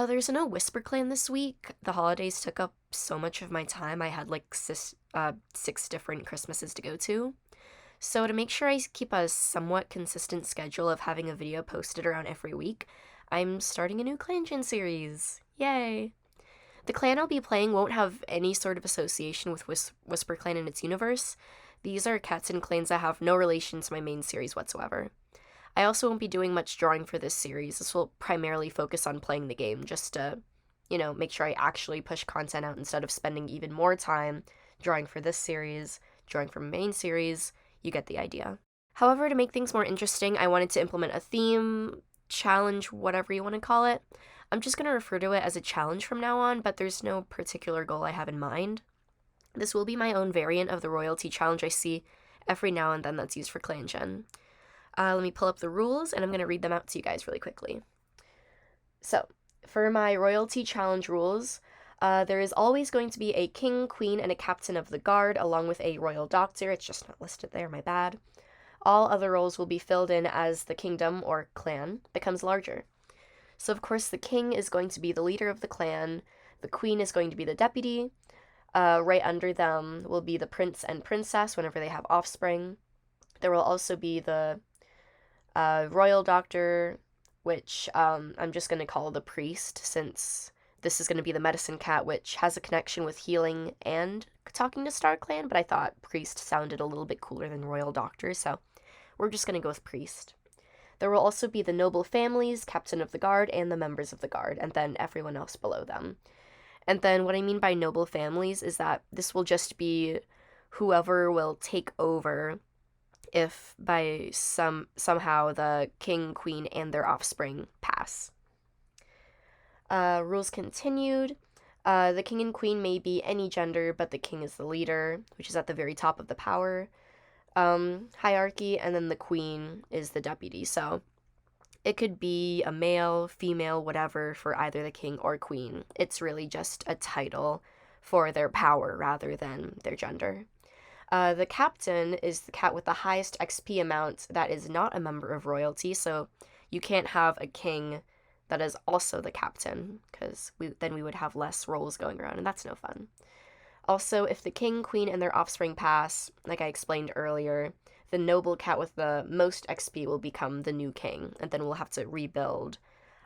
There's no WhisperClan this week. The holidays took up so much of my time. I had like six different Christmases to go to. So to make sure I keep a somewhat consistent schedule of having a video posted around every week, I'm starting a new clan gen series. Yay! The clan I'll be playing won't have any sort of association with WhisperClan in its universe. These are cats and clans that have no relation to my main series whatsoever. I also won't be doing much drawing for this series. This will primarily focus on playing the game, just to, make sure I actually push content out instead of spending even more time drawing for this series, drawing for my main series. You get the idea. However, to make things more interesting, I wanted to implement a theme, challenge, whatever you want to call it. I'm just going to refer to it as a challenge from now on, but there's no particular goal I have in mind. This will be my own variant of the royalty challenge I see every now and then that's used for Clan Gen. Let me pull up the rules, and I'm going to read them out to you guys really quickly. So, for my royalty challenge rules, there is always going to be a king, queen, and a captain of the guard, along with a royal doctor. It's just not listed there, my bad. All other roles will be filled in as the kingdom, or clan, becomes larger. So, of course, the king is going to be the leader of the clan, the queen is going to be the deputy, right under them will be the prince and princess whenever they have offspring. There will also be the royal doctor, which I'm just going to call the priest, since this is going to be the medicine cat, which has a connection with healing and talking to StarClan, but I thought priest sounded a little bit cooler than royal doctor, so we're just going to go with priest. There will also be the noble families, captain of the guard, and the members of the guard, and then everyone else below them. And then what I mean by noble families is that this will just be whoever will take over if by somehow the king, queen, and their offspring pass. Rules continued. The king and queen may be any gender, but the king is the leader, which is at the very top of the power hierarchy, and then the queen is the deputy. So it could be a male, female, whatever for either the king or queen. It's really just a title for their power rather than their gender. The captain is the cat with the highest XP amount that is not a member of royalty, so you can't have a king that is also the captain, because then we would have less roles going around, and that's no fun. Also, if the king, queen, and their offspring pass, like I explained earlier, the noble cat with the most XP will become the new king, and then we'll have to rebuild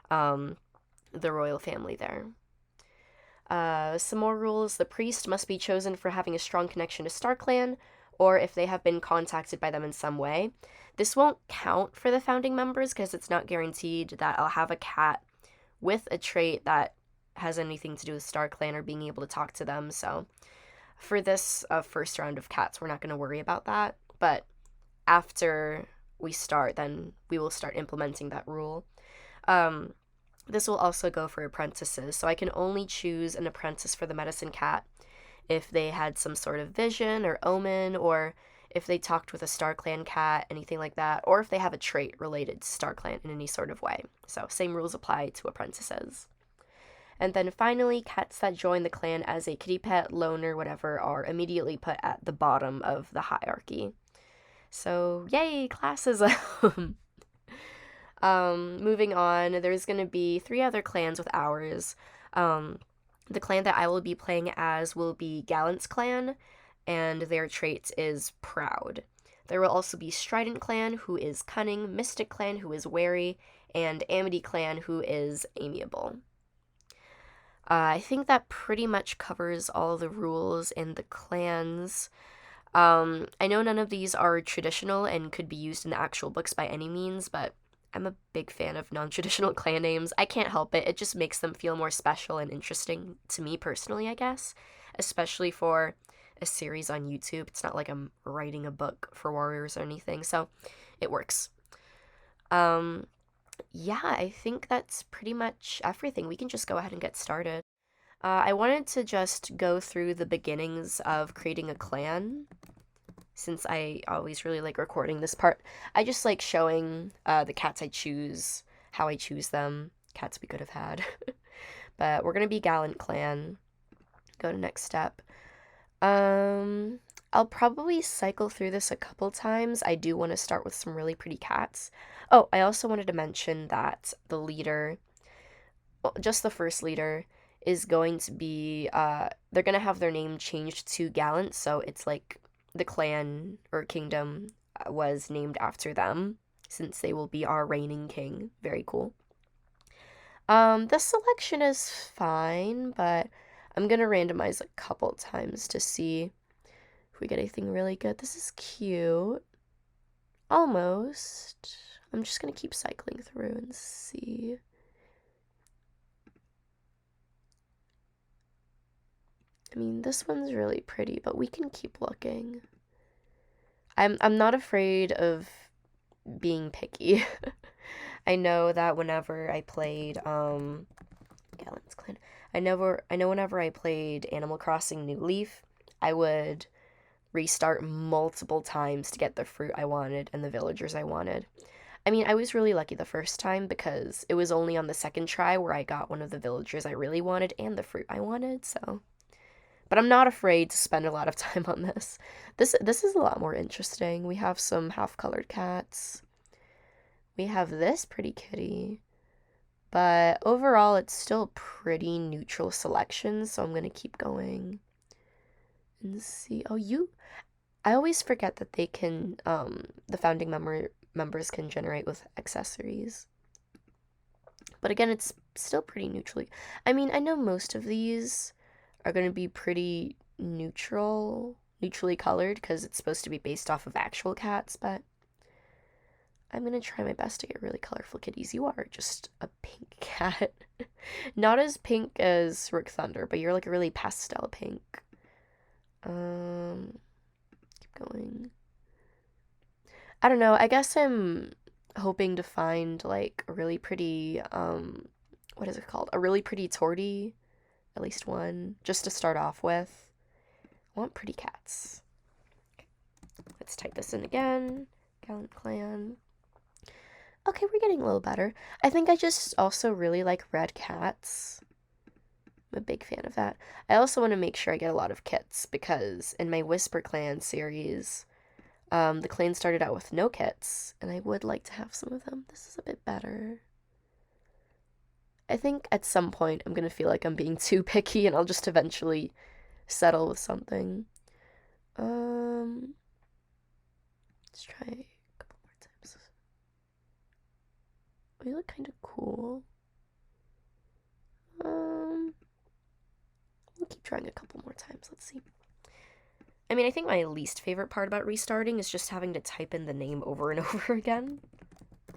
the royal family there. Some more rules. The priest must be chosen for having a strong connection to StarClan, or if they have been contacted by them in some way. This won't count for the founding members because it's not guaranteed that I'll have a cat with a trait that has anything to do with StarClan or being able to talk to them. So for this first round of cats, we're not going to worry about that. But after we start, then we will start implementing that rule. This will also go for apprentices, so I can only choose an apprentice for the medicine cat if they had some sort of vision or omen, or if they talked with a StarClan cat, anything like that, or if they have a trait related to StarClan in any sort of way. So same rules apply to apprentices. And then finally, cats that join the clan as a kitty pet, loner, whatever, are immediately put at the bottom of the hierarchy. So yay, classism! Moving on, there's going to be 3 other clans with ours. The clan that I will be playing as will be GallantClan, and their trait is proud. There will also be StridentClan, who is cunning, MysticClan, who is wary, and AmityClan, who is amiable. I think that pretty much covers all the rules in the clans. I know none of these are traditional and could be used in the actual books by any means, but I'm a big fan of non-traditional clan names. I can't help it. It just makes them feel more special and interesting to me personally, I guess. Especially for a series on YouTube. It's not like I'm writing a book for Warriors or anything, so it works. Yeah, I think that's pretty much everything. We can just go ahead and get started. I wanted to just go through the beginnings of creating a clan, since I always really like recording this part. I just like showing the cats I choose, how I choose them. Cats we could have had. But we're going to be GallantClan. Go to next step. I'll probably cycle through this a couple times. I do want to start with some really pretty cats. Oh, I also wanted to mention that the leader well, just the first leader is going to be they're gonna have their name changed to Gallant, so it's like the clan or kingdom was named after them since they will be our reigning king. Very cool. The selection is fine, but I'm gonna randomize a couple times to see if we get anything really good. This is cute. Almost. I'm just gonna keep cycling through and see. I mean, this one's really pretty, but we can keep looking. I'm not afraid of being picky. I know that whenever I played GallantClan, I know whenever I played Animal Crossing New Leaf, I would restart multiple times to get the fruit I wanted and the villagers I wanted. I mean, I was really lucky the first time because it was only on the second try where I got one of the villagers I really wanted and the fruit I wanted, so. But I'm not afraid to spend a lot of time on this. This is a lot more interesting. We have some half-colored cats. We have this pretty kitty. But overall, it's still a pretty neutral selection, so I'm gonna keep going and see. Oh, I always forget that they can, the founding members can generate with accessories. But again, it's still pretty neutrally. I mean, I know most of these are going to be pretty neutrally colored because it's supposed to be based off of actual cats, but I'm going to try my best to get really colorful kitties. You are just a pink cat. Not as pink as Rick Thunder, but you're like a really pastel pink. Keep going. I don't know. I guess I'm hoping to find like a really pretty what is it called? A really pretty tortie, at least one, just to start off with. I want pretty cats. Okay. Let's type this in again. GallantClan. Okay, we're getting a little better. I think I just also really like red cats. I'm a big fan of that. I also want to make sure I get a lot of kits because in my WhisperClan series, the clan started out with no kits, and I would like to have some of them. This is a bit better. I think at some point I'm going to feel like I'm being too picky, and I'll just eventually settle with something. Let's try a couple more times. Oh, you look kind of cool. We'll keep trying a couple more times. Let's see. I mean, I think my least favorite part about restarting is just having to type in the name over and over again.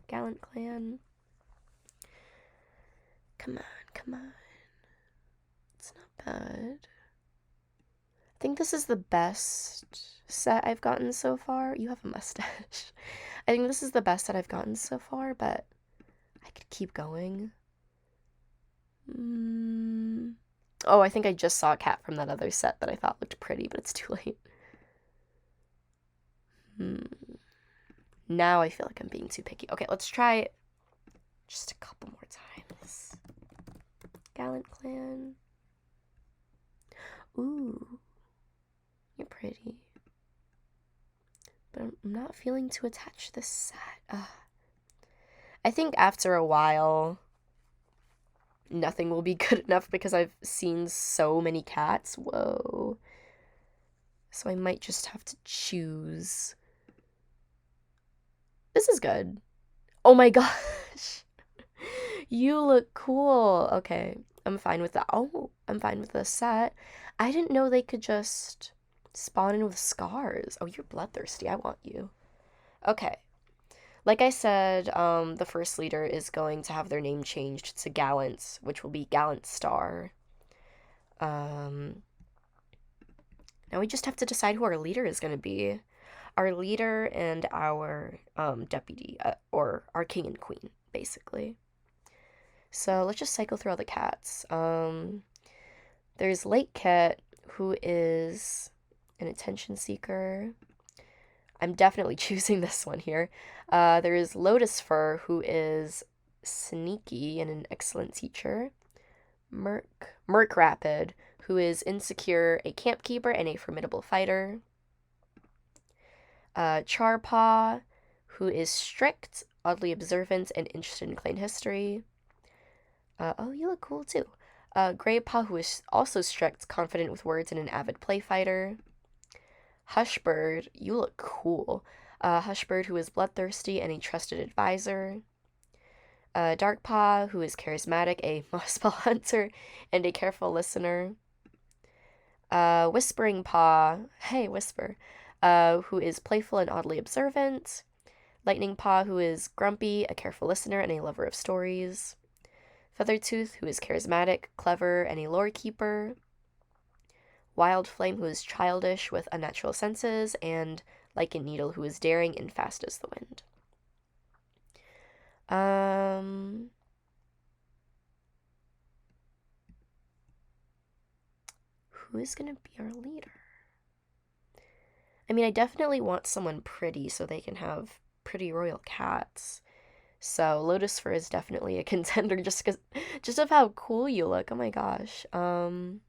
GallantClan. Come on, come on. It's not bad. I think this is the best set I've gotten so far. You have a mustache. I think this is the best that I've gotten so far, but I could keep going. Oh, I think I just saw a cat from that other set that I thought looked pretty, but it's too late. Now I feel like I'm being too picky. Okay, let's try just a couple more times. GallantClan. Ooh, you're pretty. But I'm not feeling too attached to this set. I think after a while, nothing will be good enough because I've seen so many cats. Whoa. So I might just have to choose. This is good. Oh my gosh. You look cool. Okay, I'm fine with that. Oh, I'm fine with the set. I didn't know they could just spawn in with scars. Oh, you're bloodthirsty. I want you. Okay. Like I said, the first leader is going to have their name changed to Gallant, which will be Gallant Star. Now we just have to decide who our leader is going to be. Our leader and our deputy, or our king and queen, basically. So let's just cycle through all the cats. There's Lake Cat, who is an attention seeker. I'm definitely choosing this one here. There is Lotus Fur, who is sneaky and an excellent teacher. Merc Rapid, who is insecure, a camp keeper, and a formidable fighter. Charpaw, who is strict, oddly observant, and interested in clan history. Oh, you look cool too. Gray Paw, who is also strict, confident with words, and an avid play fighter. Hushbird, you look cool. Hushbird, who is bloodthirsty and a trusted advisor. Darkpaw, who is charismatic, a mossball hunter, and a careful listener. Whispering Paw, hey, Whisper, who is playful and oddly observant. Lightning Paw, who is grumpy, a careful listener, and a lover of stories. Feathertooth, who is charismatic, clever, and a lore keeper. Wild Flame, who is childish with unnatural senses, and Lichen Needle, who is daring and fast as the wind. Who is gonna be our leader? I mean, I definitely want someone pretty so they can have pretty royal cats. So Lotus Fur is definitely a contender just of how cool you look. Oh my gosh. You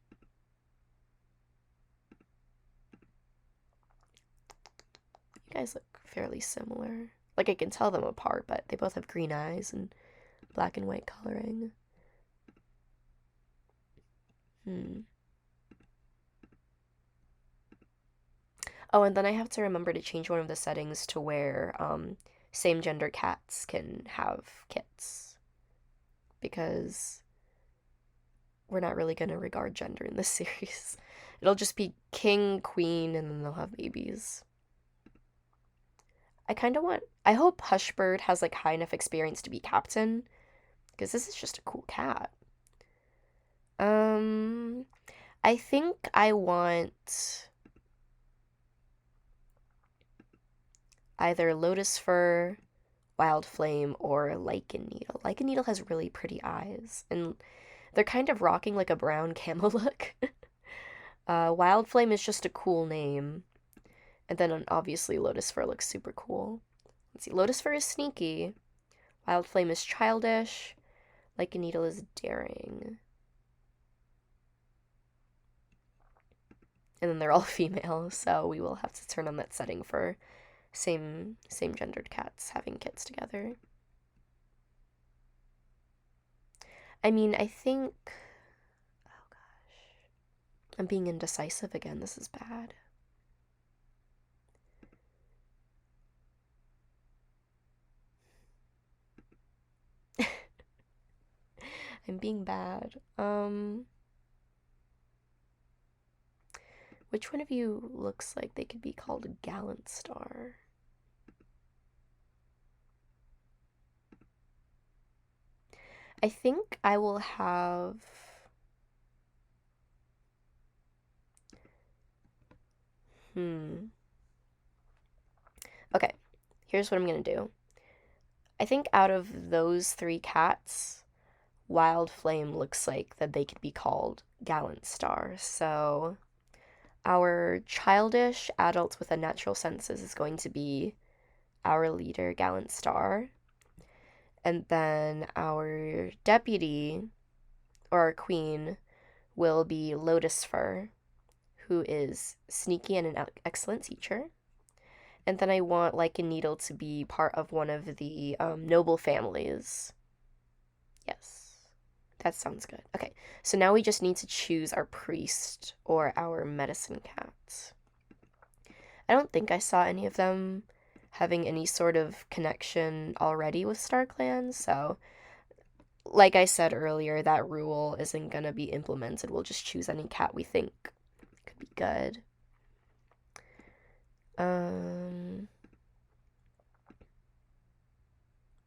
guys look fairly similar. Like I can tell them apart, but they both have green eyes and black and white coloring. Oh, and then I have to remember to change one of the settings to where same gender cats can have kits. Because we're not really going to regard gender in this series. It'll just be king, queen, and then they'll have babies. I hope Hushbird has like high enough experience to be captain, because this is just a cool cat. I think I want either Lotus Fur, Wild Flame, or Lichen Needle. Lichen Needle has really pretty eyes, and they're kind of rocking like a brown camel look. Wild Flame is just a cool name. And then obviously Lotus Fur looks super cool. Let's see, Lotus Fur is sneaky. Wild Flame is childish. Lichen Needle is daring. And then they're all female, so we will have to turn on that setting for same gendered cats having kids together. I mean, I think, oh gosh, I'm being indecisive again. This is bad. I'm being bad. Which one of you looks like they could be called a Gallant Star? I think I will have... Okay, here's what I'm gonna do. I think out of those three cats, Wild Flame looks like that they could be called Gallant Star. So our childish adult with unnatural senses is going to be our leader, Gallant Star. And then our deputy, or our queen, will be Lotus Fur, who is sneaky and an excellent teacher. And then I want Lichen Needle to be part of one of the noble families. Yes, that sounds good. Okay, so now we just need to choose our priest or our medicine cat. I don't think I saw any of them having any sort of connection already with StarClan, so like I said earlier, that rule isn't gonna be implemented. We'll just choose any cat we think could be good.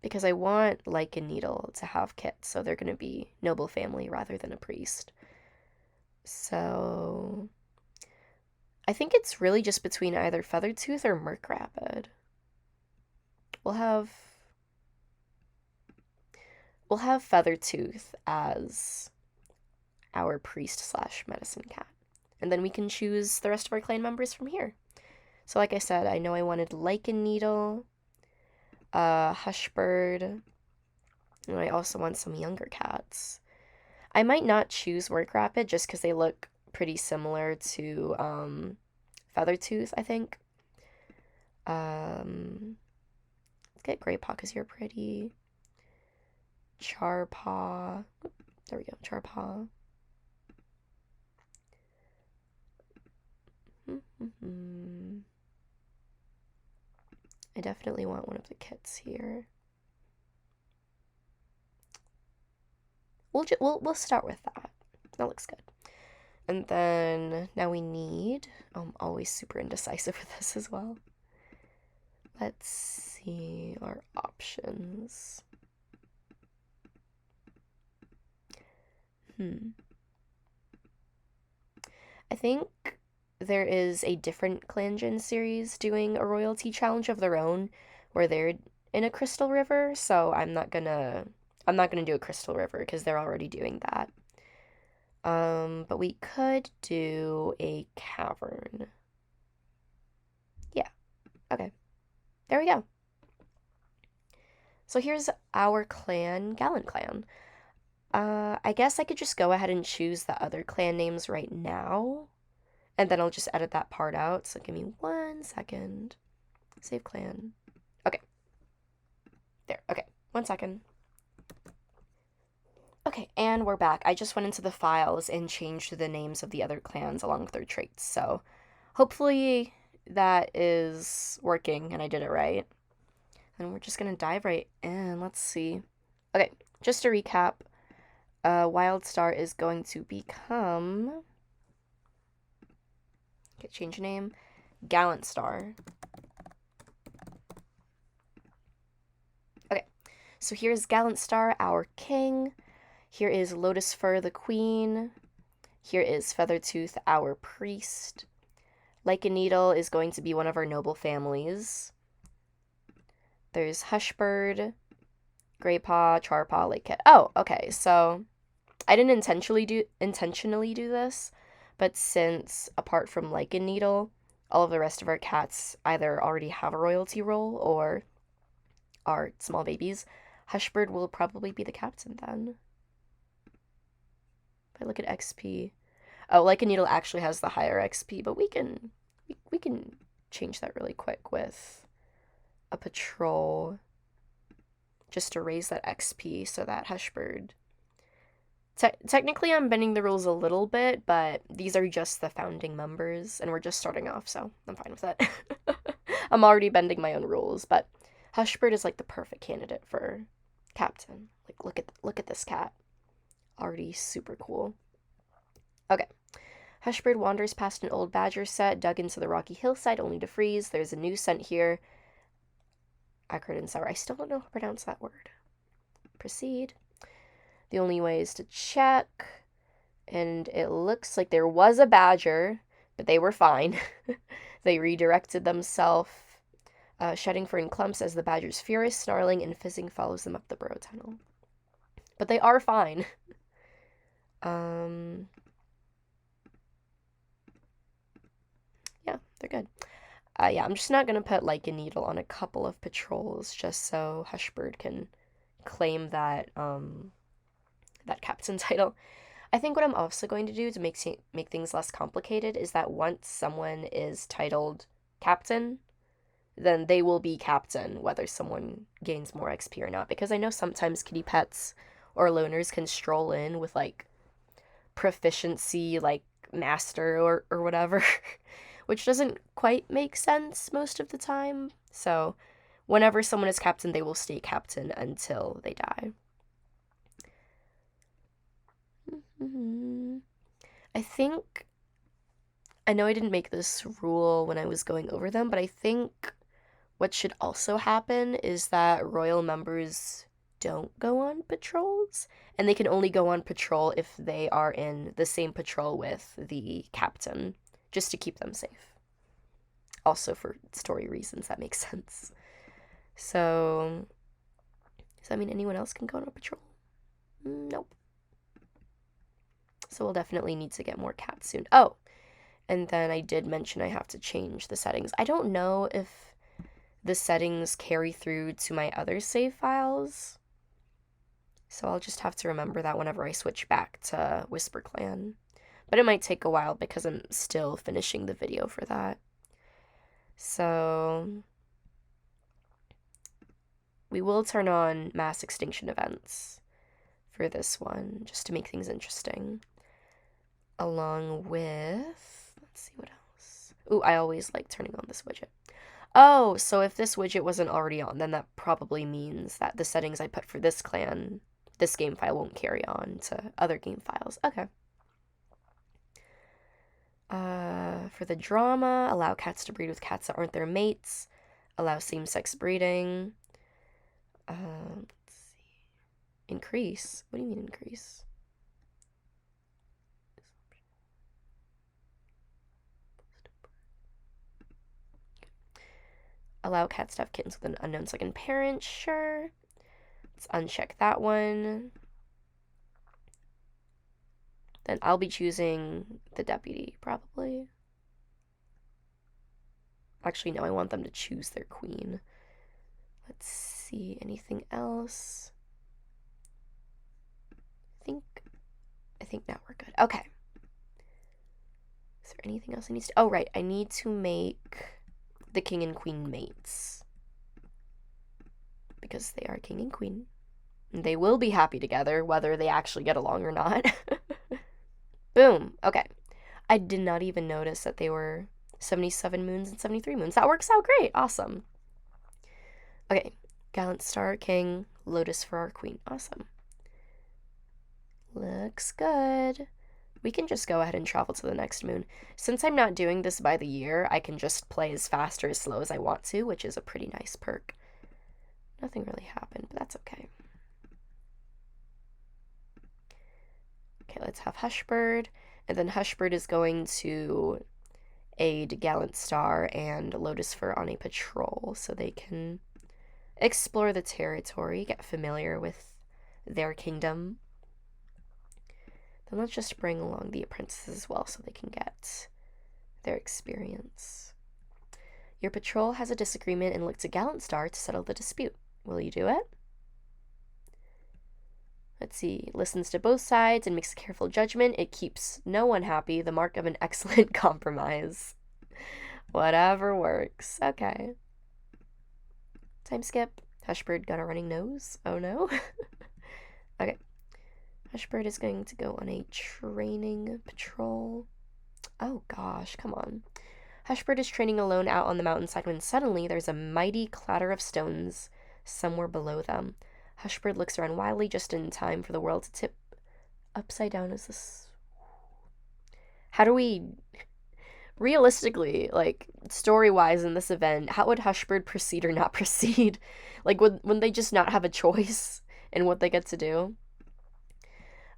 Because I want Lichen Needle to have kits, so they're gonna be noble family rather than a priest. So I think it's really just between either Feathertooth or Murkrapid. We'll have Feathertooth as our priest slash medicine cat. And then we can choose the rest of our clan members from here. So like I said, I know I wanted Lichen Needle, Hushbird, and I also want some younger cats. I might not choose Murkrapid just because they look pretty similar to Feathertooth, I think. Let's get Grey Paw because you're pretty. Charpaw. There we go, Charpaw. I definitely want one of the kits here. We'll start with that. That looks good. And then now we need, I'm always super indecisive with this as well. Let's see our options. I think there is a different ClanGen series doing a royalty challenge of their own where they're in a Crystal River, so I'm not gonna do a Crystal River because they're already doing that. But we could do a cavern. Yeah. Okay. There we go. So here's our clan, GallantClan. I guess I could just go ahead and choose the other clan names right now, and then I'll just edit that part out. So give me 1 second. Save clan. Okay. There. Okay. 1 second. Okay, and we're back. I just went into the files and changed the names of the other clans along with their traits. So hopefully that is working and I did it right. And we're just gonna dive right in. Let's see. Okay, just to recap, Wildstar is going to become, okay, change name, GallantStar. Okay, so here's GallantStar, our king. Here is Lotus Fur, the queen. Here is Feathertooth, our priest. Lichen Needle is going to be one of our noble families. There's Hushbird, Greypaw, Charpaw, Lake Cat. Oh, okay, so I didn't intentionally do this, but since apart from Lichen Needle, all of the rest of our cats either already have a royalty role or are small babies, Hushbird will probably be the captain then. If I look at XP, oh, Lichen Needle actually has the higher XP, but we can change that really quick with a patrol just to raise that XP so that Hushbird. Technically, I'm bending the rules a little bit, but these are just the founding members, and we're just starting off, so I'm fine with that. I'm already bending my own rules, but Hushbird is like the perfect candidate for captain. Like, look at this cat. Already super cool. Okay. Hushbird wanders past an old badger set, dug into the rocky hillside only to freeze. There's a new scent here. Acrid and sour. I still don't know how to pronounce that word. Proceed. The only way is to check. And it looks like there was a badger, but they were fine. They redirected themselves, shedding fern clumps as the badger's furious snarling and fizzing follows them up the burrow tunnel. But they are fine. Yeah, they're good. Yeah, I'm just not gonna put Lichen Needle on a couple of patrols just so Hushbird can claim that that captain title. I think what I'm also going to do to make things less complicated is that once someone is titled captain, then they will be captain whether someone gains more XP or not. Because I know sometimes kitty pets or loners can stroll in with like proficiency like master or whatever, which doesn't quite make sense most of the time. So whenever someone is captain, they will stay captain until they die. I know I didn't make this rule when I was going over them, but I think what should also happen is that royal members don't go on patrols, and they can only go on patrol if they are in the same patrol with the captain, just to keep them safe. Also for story reasons, that makes sense. So, does that mean anyone else can go on a patrol? Nope. So we'll definitely need to get more cats soon. Oh, and then I did mention I have to change the settings. I don't know if the settings carry through to my other save files, so I'll just have to remember that whenever I switch back to WhisperClan. But it might take a while because I'm still finishing the video for that. So we will turn on mass extinction events. for this one, just to make things interesting. Along with, let's see what else. Ooh, I always like turning on this widget. Oh, so if this widget wasn't already on, then that probably means that the settings I put for this clan, this game file won't carry on to other game files. Okay. For the drama, allow cats to breed with cats that aren't their mates. Allow same-sex breeding. Let's see. Increase? What do you mean increase? Allow cats to have kittens with an unknown second parent. Sure. Let's uncheck that one. Then I'll be choosing the deputy, probably. Actually, no, I want them to choose their queen. Let's see, anything else? I think now we're good. Okay. Is there anything else I need to... Oh, right, I need to make the king and queen mates. Because they are king and queen. And they will be happy together, whether they actually get along or not. Boom. Okay. I did not even notice that they were 77 moons and 73 moons. That works out great. Awesome. Okay. Gallant Star King, Lotus for our queen. Awesome. Looks good. We can just go ahead and travel to the next moon. Since I'm not doing this by the year, I can just play as fast or as slow as I want to, which is a pretty nice perk. Nothing really happened, but that's okay. Okay, let's have Hushbird, and then Hushbird is going to aid Gallant Star and Lotus Fur on a patrol so they can explore the territory, get familiar with their kingdom. Then let's just bring along the apprentices as well so they can get their experience. Your patrol has a disagreement and look to Gallant Star to settle the dispute. Will you do it? Let's see. Listens to both sides and makes a careful judgment. It keeps no one happy. The mark of an excellent compromise. Whatever works. Okay. Time skip. Hushbird got a running nose. Oh no. Okay. Hushbird is going to go on a training patrol. Oh gosh, come on. Hushbird is training alone out on the mountainside when suddenly there's a mighty clatter of stones somewhere below them. Hushbird looks around wildly just in time for the world to tip upside down as this... How do we... Realistically, like, story-wise in this event, how would Hushbird proceed or not proceed? Like, wouldn't they just not have a choice in what they get to do?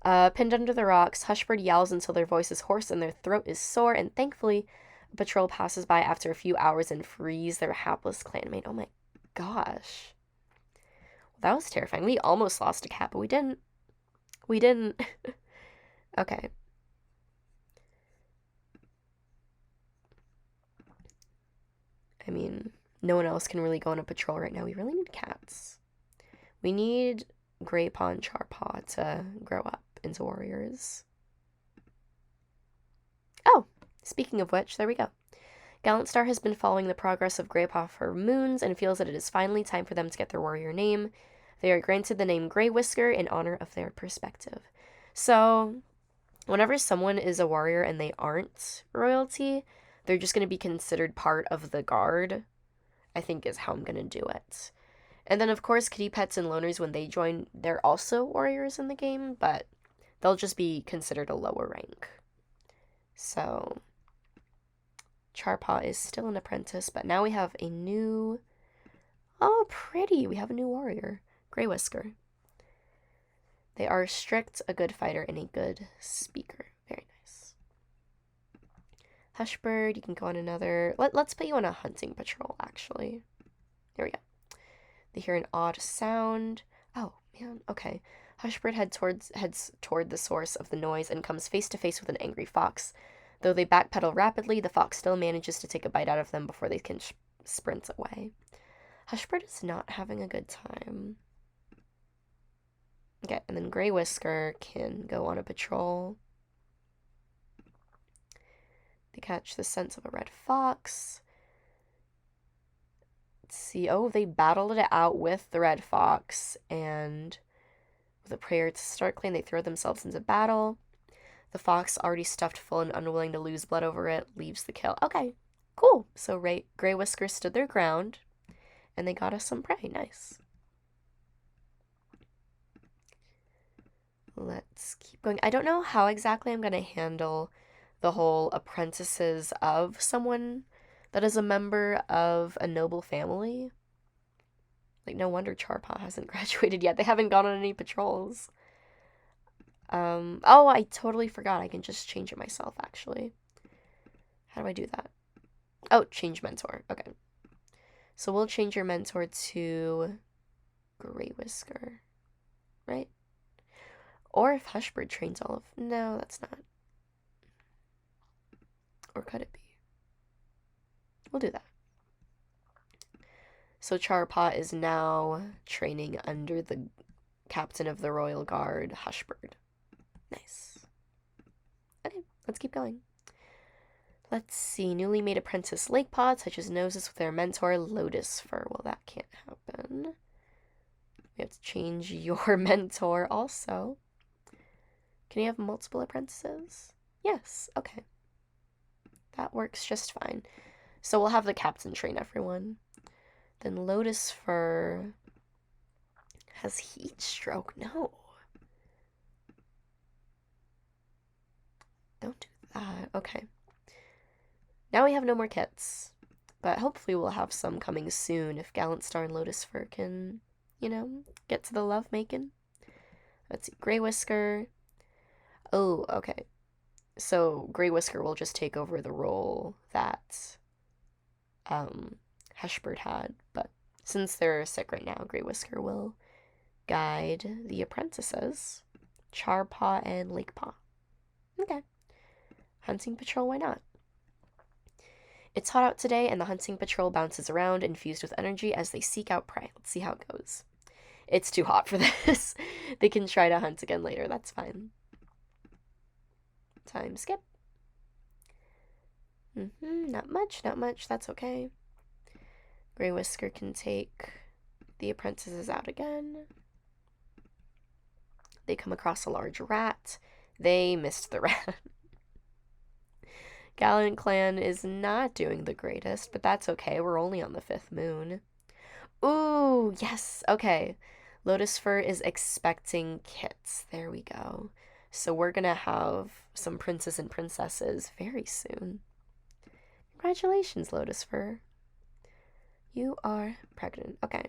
Pinned under the rocks, Hushbird yells until their voice is hoarse and their throat is sore, and thankfully, a patrol passes by after a few hours and frees their hapless clanmate. Oh my gosh. That was terrifying. We almost lost a cat, but we didn't. We didn't. Okay. I mean, no one else can really go on a patrol right now. We really need cats. We need Greypaw and Charpaw to grow up into warriors. Oh, speaking of which, there we go. Gallant Star has been following the progress of Greypaw for moons and feels that it is finally time for them to get their warrior name. They are granted the name Grey Whisker in honor of their perspective. So, whenever someone is a warrior and they aren't royalty, they're just going to be considered part of the guard, I think is how I'm going to do it. And then, of course, kitty pets and loners, when they join, they're also warriors in the game, but they'll just be considered a lower rank. So, Charpaw is still an apprentice, but now we have a new... Oh, pretty! We have a new warrior. Grey Whisker. They are strict, a good fighter, and a good speaker. Very nice. Hushbird, you can go on another... Let's put you on a hunting patrol, actually. There we go. They hear an odd sound. Oh, man. Okay. Hushbird heads toward the source of the noise and comes face to face with an angry fox. Though they backpedal rapidly, the fox still manages to take a bite out of them before they can sprint away. Hushbird is not having a good time. Okay, and then Grey Whisker can go on a patrol. They catch the scent of a red fox. Let's see. Oh, they battled it out with the red fox, and With a prayer to start clan, they throw themselves into battle. The fox, already stuffed full and unwilling to lose blood over it, leaves the kill. Okay, cool. So Grey Whisker stood their ground, and they got us some prey. Nice. Let's keep going. I don't know how exactly I'm going to handle the whole apprentices of someone that is a member of a noble family. Like, no wonder Charpaw hasn't graduated yet. They haven't gone on any patrols. Oh, I totally forgot. I can just change it myself, actually. How do I do that? Oh, change mentor. Okay. So we'll change your mentor to Grey Whisker, right? Or if Hushbird trains all of... No, that's not. Or could it be? We'll do that. So Charpaw is now training under the captain of the Royal Guard, Hushbird. Nice. Okay, let's keep going. Let's see. Newly made apprentice Lakepaw touches noses with their mentor, Lotus Fur. Well, that can't happen. We have to change your mentor also. Can you have multiple apprentices? Yes, okay. That works just fine. So we'll have the captain train everyone. Then Lotus Fur has heat stroke. No. Don't do that. Okay. Now we have no more kits. But hopefully we'll have some coming soon if Gallant Star and Lotus Fur can, you know, get to the love making. Let's see. Grey Whisker. Oh, okay. So Grey Whisker will just take over the role that Hushbird had, but since they're sick right now, Grey Whisker will guide the apprentices, Charpaw and Lakepaw. Okay. Hunting patrol, why not? It's hot out today, and the hunting patrol bounces around, infused with energy as they seek out prey. Let's see how it goes. It's too hot for this. They can try to hunt again later, that's fine. Time skip. Not much, that's okay. Grey Whisker can take the apprentices out again. They come across a large rat. They missed the rat. GallantClan is not doing the greatest, but that's okay. We're only on the 5th moon. Ooh, yes, okay. Lotus Fur is expecting kits. There we go. So we're gonna have some princes and princesses very soon. Congratulations, Lotus Fur. You are pregnant. Okay.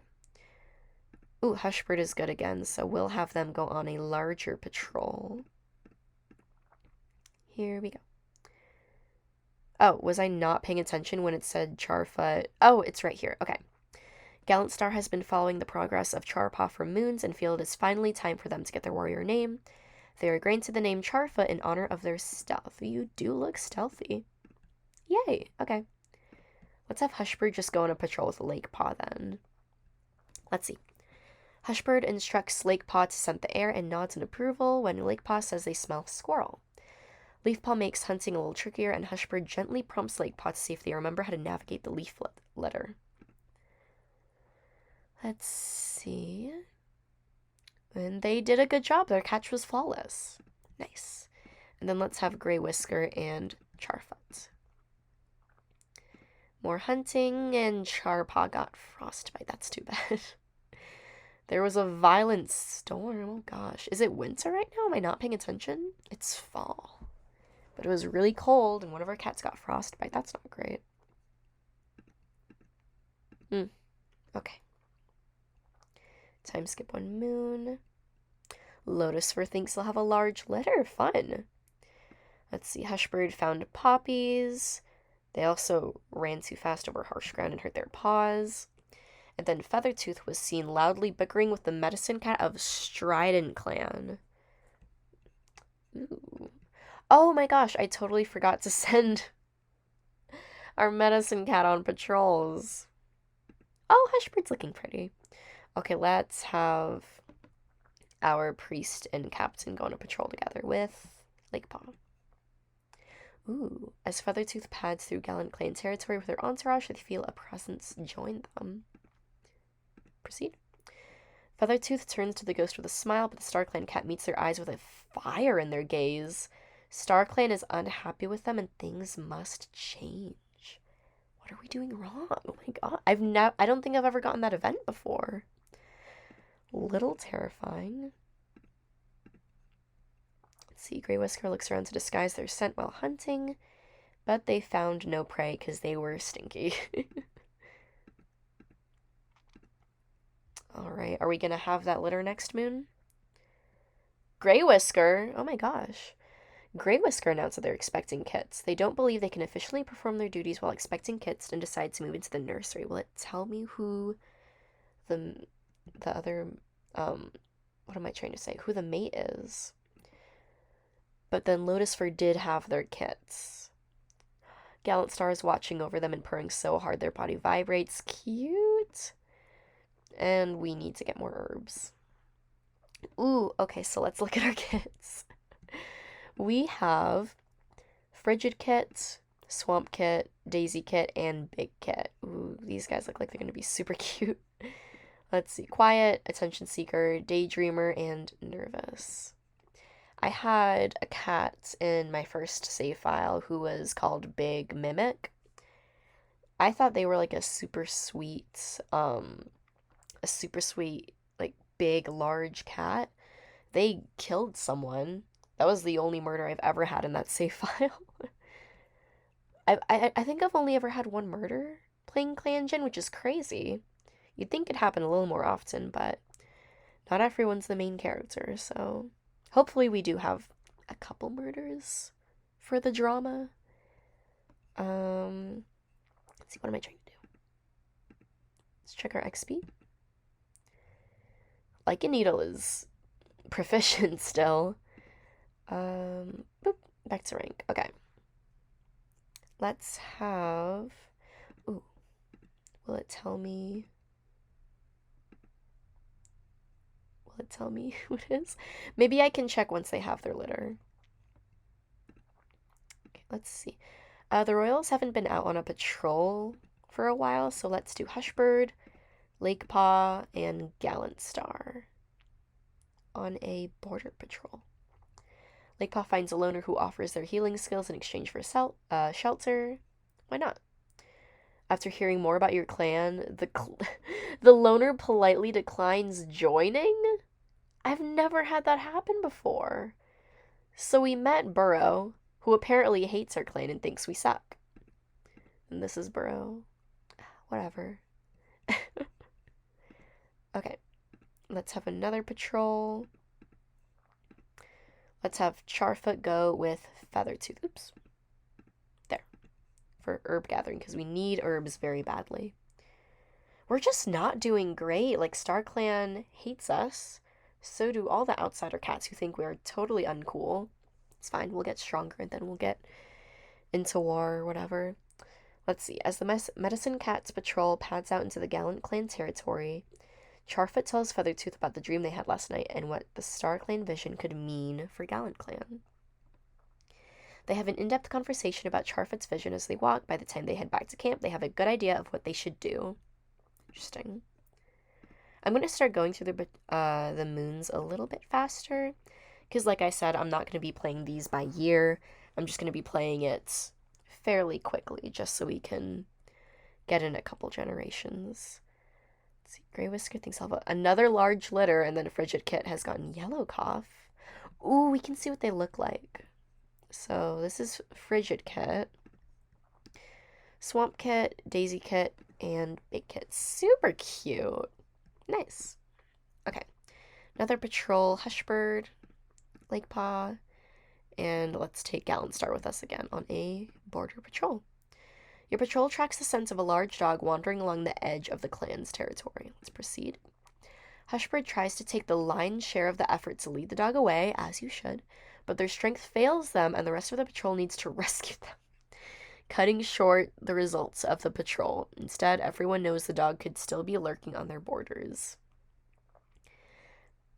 Ooh, Hushbird is good again, so we'll have them go on a larger patrol. Here we go. Oh, was I not paying attention when it said Charfa? Oh, it's right here. Okay. Gallant Star has been following the progress of Charpaw for moons and feel it is finally time for them to get their warrior name. They are granted the name Charfa in honor of their stealth. You do look stealthy. Yay. Okay. Let's have Hushbird just go on a patrol with Lakepaw then. Let's see. Hushbird instructs Lakepaw to scent the air and nods in approval when Lakepaw says they smell squirrel. Leafpaw makes hunting a little trickier, and Hushbird gently prompts Lakepaw to see if they remember how to navigate the leaf litter. Let's see. And they did a good job. Their catch was flawless. Nice. And then let's have Grey Whisker and Charfoot. More hunting, and Charpaw got frostbite. That's too bad. There was a violent storm. Oh gosh. Is it winter right now? Am I not paying attention? It's fall. But it was really cold, and one of our cats got frostbite. That's not great. Okay. Time skip 1 moon. Lotus Fur thinks they'll have a large litter. Fun. Let's see. Hushbird found poppies. They also ran too fast over harsh ground and hurt their paws. And then Feathertooth was seen loudly bickering with the medicine cat of GallantClan. Ooh. Oh my gosh, I totally forgot to send our medicine cat on patrols. Oh, Hushbird's looking pretty. Okay, let's have our priest and captain go on a patrol together with Lakepaw. Ooh, as Feathertooth pads through GallantClan territory with their entourage, they feel a presence join them. Proceed. Feathertooth turns to the ghost with a smile, but the StarClan cat meets their eyes with a fire in their gaze. StarClan is unhappy with them and things must change. What are we doing wrong? Oh my god. I don't think I've ever gotten that event before. Little terrifying. Let's see, Grey Whisker looks around to disguise their scent while hunting, but they found no prey because they were stinky. Alright, are we gonna have that litter next moon? Grey Whisker! Oh my gosh. Grey Whisker announced that they're expecting kits. They don't believe they can officially perform their duties while expecting kits and decide to move into the nursery. Will it tell me who the other, what am I trying to say? Who the mate is? But then Lotusfur did have their kits. Gallant Star is watching over them and purring so hard their body vibrates. Cute! And we need to get more herbs. Ooh, okay, so let's look at our kits. We have Frigid Kit, Swamp Kit, Daisy Kit, and Big Kit. Ooh, these guys look like they're going to be super cute. Let's see. Quiet, Attention Seeker, Daydreamer, and Nervous. I had a cat in my first save file who was called Big Mimic. I thought they were like a super sweet, like big, large cat. They killed someone. That was the only murder I've ever had in that save file. I think I've only ever had one murder playing ClanGen, which is crazy. You'd think it'd happen a little more often, but not everyone's the main character, so hopefully we do have a couple murders for the drama. Let's see, what am I trying to do? Let's check our XP. Like a Needle is proficient still. Boop, back to rank. Okay. Let's have, ooh, will it tell me who it is? Maybe I can check once they have their litter. Okay, let's see. The Royals haven't been out on a patrol for a while, so let's do Hushbird, Lake Paw, and Gallant Star on a border patrol. Lake Paw finds a loner who offers their healing skills in exchange for shelter. Why not? After hearing more about your clan, the loner politely declines joining? I've never had that happen before. So we met Burrow, who apparently hates our clan and thinks we suck. And this is Burrow. Whatever. Okay. Let's have another patrol. Let's have Charfoot go with Feathertooth. Oops. There. For herb gathering, because we need herbs very badly. We're just not doing great. Like, StarClan hates us. So do all the outsider cats who think we are totally uncool. It's fine. We'll get stronger and then we'll get into war or whatever. Let's see. As the Medicine Cats patrol pads out into the GallantClan territory, Charfoot tells Feathertooth about the dream they had last night and what the StarClan vision could mean for GallantClan. They have an in-depth conversation about Charfoot's vision as they walk. By the time they head back to camp, they have a good idea of what they should do. Interesting. I'm going to start going through the moons a little bit faster, because like I said, I'm not going to be playing these by year. I'm just going to be playing it fairly quickly, just so we can get in a couple generations. Let's see, Grey Whisker thinks I'll have another large litter, and then a Frigid Kit has gotten Yellow Cough. Ooh, we can see what they look like. So this is Frigid Kit, Swamp Kit, Daisy Kit, and Big Kit. Super cute. Nice. Okay. Another patrol, Hushbird, Lake Paw, and let's take Gallant Star with us again on a border patrol. Your patrol tracks the scent of a large dog wandering along the edge of the clan's territory. Let's proceed. Hushbird tries to take the lion's share of the effort to lead the dog away, as you should, but their strength fails them and the rest of the patrol needs to rescue them, cutting short the results of the patrol. Instead, everyone knows the dog could still be lurking on their borders.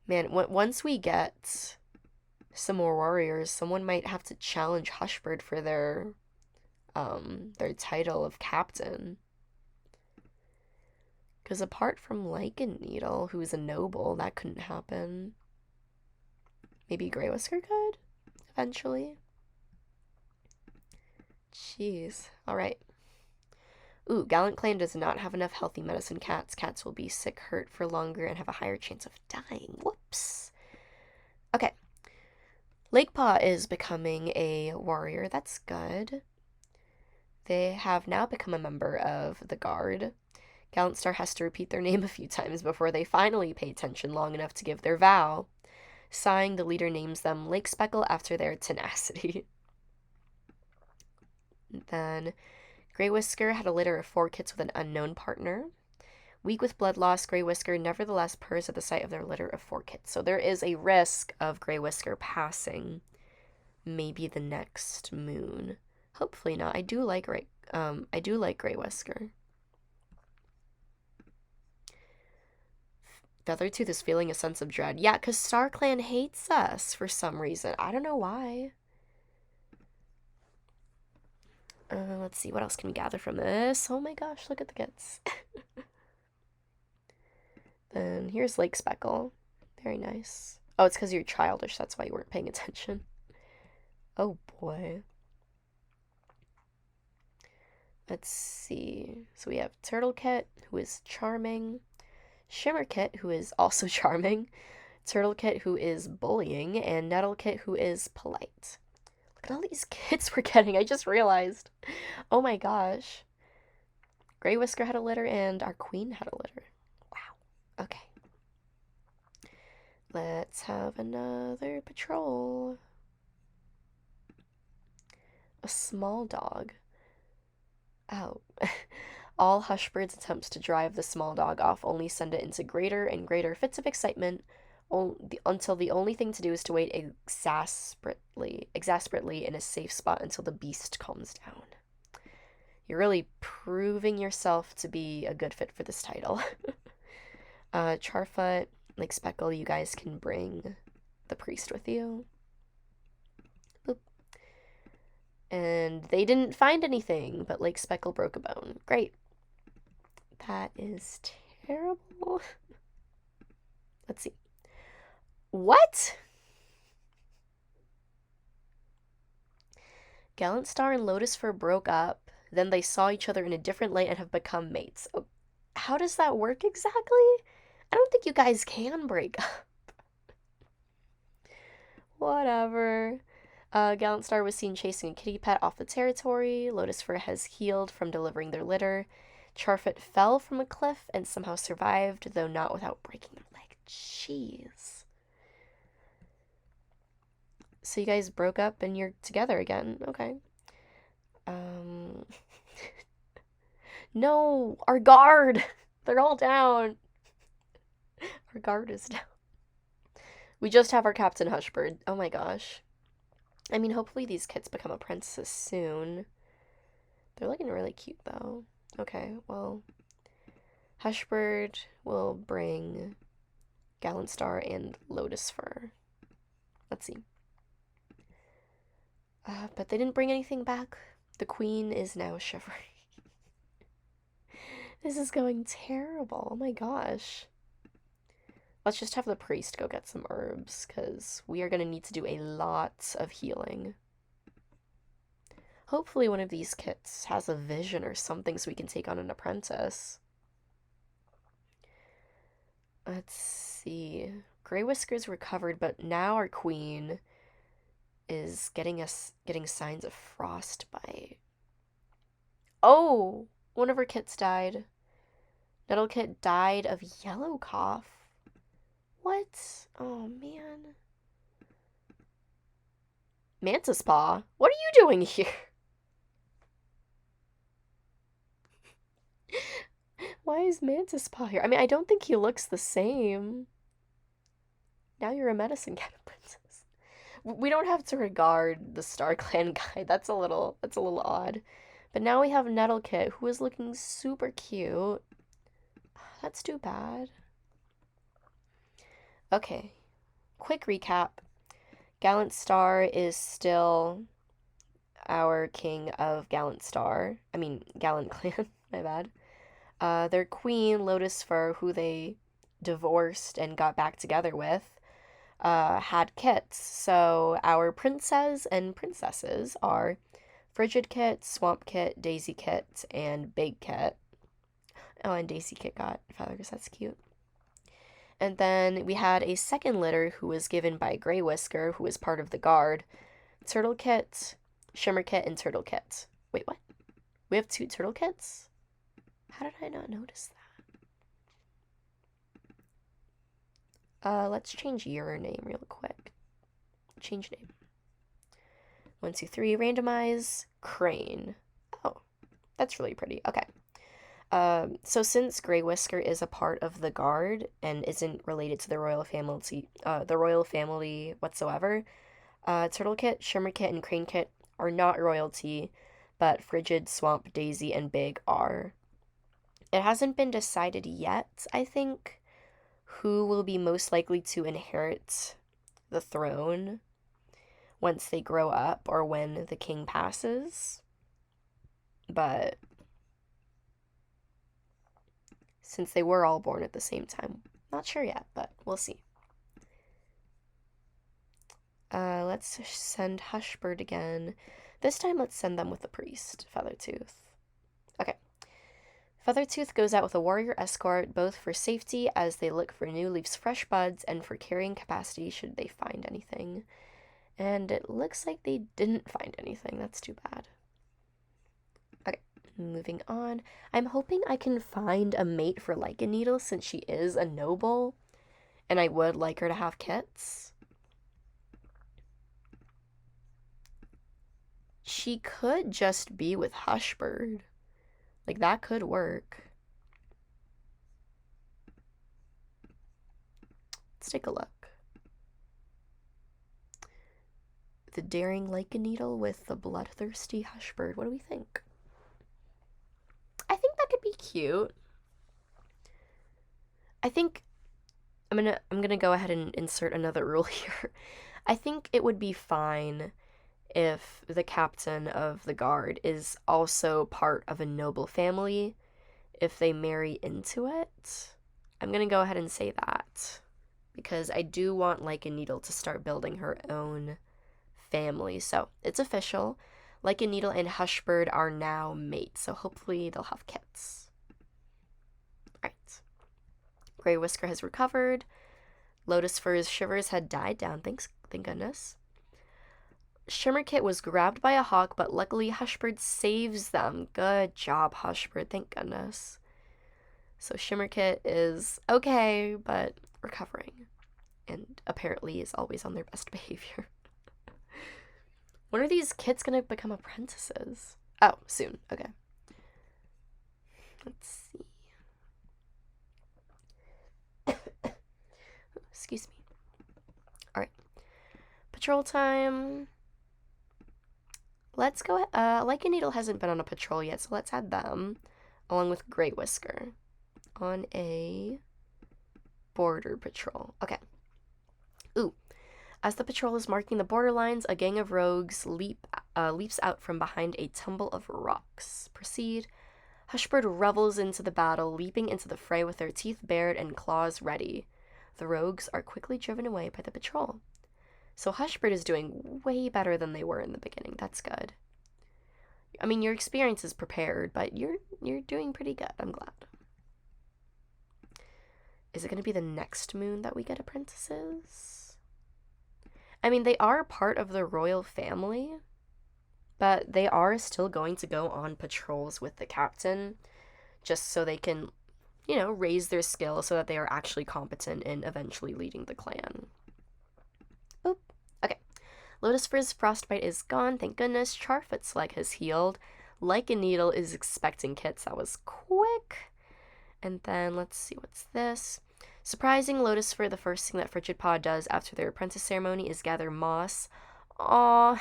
Man, once we get some more warriors, someone might have to challenge Hushbird for their title of captain. Because apart from Lichen Needle, who is a noble, that couldn't happen. Maybe Grey Whisker could, eventually. Jeez. Alright. Ooh, GallantClan does not have enough healthy medicine cats. Cats will be sick, hurt for longer, and have a higher chance of dying. Whoops. Okay. Lakepaw is becoming a warrior. That's good. They have now become a member of the Guard. Gallant Star has to repeat their name a few times before they finally pay attention long enough to give their vow. Sighing, the leader names them Lake Speckle after their tenacity. Then Grey Whisker had a litter of 4 kits with an unknown partner. Weak with blood loss, Grey Whisker nevertheless purrs at the sight of their litter of 4 kits. So there is a risk of Grey Whisker passing maybe the next moon. Hopefully not. I do like Grey Whisker. Feathertooth is feeling a sense of dread. Yeah, because StarClan hates us for some reason. I don't know why. Let's see, what else can we gather from this? Oh my gosh, look at the kits. Then here's Lake Speckle. Very nice. Oh, it's because you're childish. That's why you weren't paying attention. Oh boy. Let's see. So we have Turtle Kit, who is charming. Shimmer Kit, who is also charming. Turtle Kit, who is bullying. And Nettle Kit, who is polite. Look at all these kits we're getting. I just realized. Oh my gosh. Grey Whisker had a litter and our queen had a litter. Wow. Okay. Let's have another patrol. A small dog. Oh. All Hushbird's attempts to drive the small dog off only send it into greater and greater fits of excitement until the only thing to do is to wait exasperately in a safe spot until the beast calms down. You're really proving yourself to be a good fit for this title. Charfoot, Lake Speckle, you guys can bring the priest with you. Boop. And they didn't find anything, but Lake Speckle broke a bone. Great. That is terrible. Let's see. What? Gallant Star and Lotus Fur broke up, then they saw each other in a different light and have become mates. Oh, how does that work exactly? I don't think you guys can break up. Whatever. Gallant Star was seen chasing a kitty pet off the territory. Lotus Fur has healed from delivering their litter. Charfoot fell from a cliff and somehow survived, though not without breaking their leg. Jeez. So you guys broke up and you're together again. Okay. No, our guard. They're all down. Our guard is down. We just have our Captain Hushbird. Oh my gosh. I mean, hopefully these kids become apprentices soon. They're looking really cute, though. Okay, well, Hushbird will bring Gallant Star and Lotus Fur. Let's see. But they didn't bring anything back. The queen is now shivering. This is going terrible. Oh my gosh. Let's just have the priest go get some herbs, because we are going to need to do a lot of healing. Hopefully one of these kits has a vision or something so we can take on an apprentice. Let's see. Grey Whiskers recovered, but now our queen is getting signs of frostbite. Oh! One of her kits died. Nettle Kit died of yellow cough. What? Oh, man. Mantis Paw? What are you doing here? Why is Mantis Paw here? I mean, I don't think he looks the same. Now you're a medicine cat princess. We don't have to regard the StarClan guy. That's a little odd. But now we have Nettle Kit, who is looking super cute. That's too bad. Okay. Quick recap. Gallant Star is still our king of GallantClan. My bad. Their queen, Lotus Fur, who they divorced and got back together with, had kits. So our princess and princesses are Frigid Kit, Swamp Kit, Daisy Kit, and Big Kit. Oh, and Daisy Kit got feathers. That's cute. And then we had a second litter who was given by Grey Whisker, who was part of the guard. Turtle Kit, Shimmer Kit, and Turtle Kit. Wait, what? We have 2 turtle kits? How did I not notice that? Let's change your name real quick. Change name. 1, 2, 3, randomize, Crane. Oh, that's really pretty. Okay. So since Grey Whisker is a part of the guard and isn't related to the royal family whatsoever, Turtle Kit, Shimmer Kit, and Crane Kit are not royalty, but Frigid, Swamp, Daisy, and Big are. It hasn't been decided yet, I think, who will be most likely to inherit the throne once they grow up or when the king passes. But since they were all born at the same time, not sure yet, but we'll see. Let's send Hushbird again. This time, let's send them with the priest, Feathertooth. Okay. Feathertooth goes out with a warrior escort, both for safety as they look for new leaves, fresh buds, and for carrying capacity should they find anything. And it looks like they didn't find anything. That's too bad. Okay, moving on. I'm hoping I can find a mate for Lichen Needle since she is a noble, and I would like her to have kits. She could just be with Hushbird. Like, that could work. Let's take a look. The daring Lichen Needle with the bloodthirsty Hushbird. What do we think? I think that could be cute. I think I'm gonna go ahead and insert another rule here. I think it would be fine if the captain of the guard is also part of a noble family if they marry into it. I'm gonna go ahead and say that because I do want Lichen Needle to start building her own family. So it's official. Lichen Needle and Hushbird are now mates, so hopefully they'll have kids. Alright. Grey Whisker has recovered. Lotus Fur's shivers had died down, thank goodness. Shimmer Kit was grabbed by a hawk, but luckily Hushbird saves them. Good job, Hushbird, thank goodness. So Shimmer Kit is okay, but recovering. And apparently is always on their best behavior. When are these kids gonna become apprentices? Oh, soon. Okay. Let's see. Excuse me. Alright. Patrol time. Let's go. Lichen Needle hasn't been on a patrol yet, so let's add them, along with Grey Whisker, on a border patrol. Okay. Ooh. As the patrol is marking the borderlines, a gang of rogues leaps out from behind a tumble of rocks. Proceed. Hushbird revels into the battle, leaping into the fray with their teeth bared and claws ready. The rogues are quickly driven away by the patrol. So Hushbird is doing way better than they were in the beginning. That's good. I mean, your experience is prepared, but you're doing pretty good. I'm glad. Is it going to be the next moon that we get apprentices? I mean, they are part of the royal family, but they are still going to go on patrols with the captain just so they can, raise their skill so that they are actually competent in eventually leading the clan. Oop. Okay. Lotus Fur's frostbite is gone, thank goodness. Charfoot's leg has healed. Lichen Needle is expecting kits. That was quick. And then, let's see, what's this? Surprising Lotus Fur, the first thing that Frigid Paw does after their apprentice ceremony is gather moss. Aww.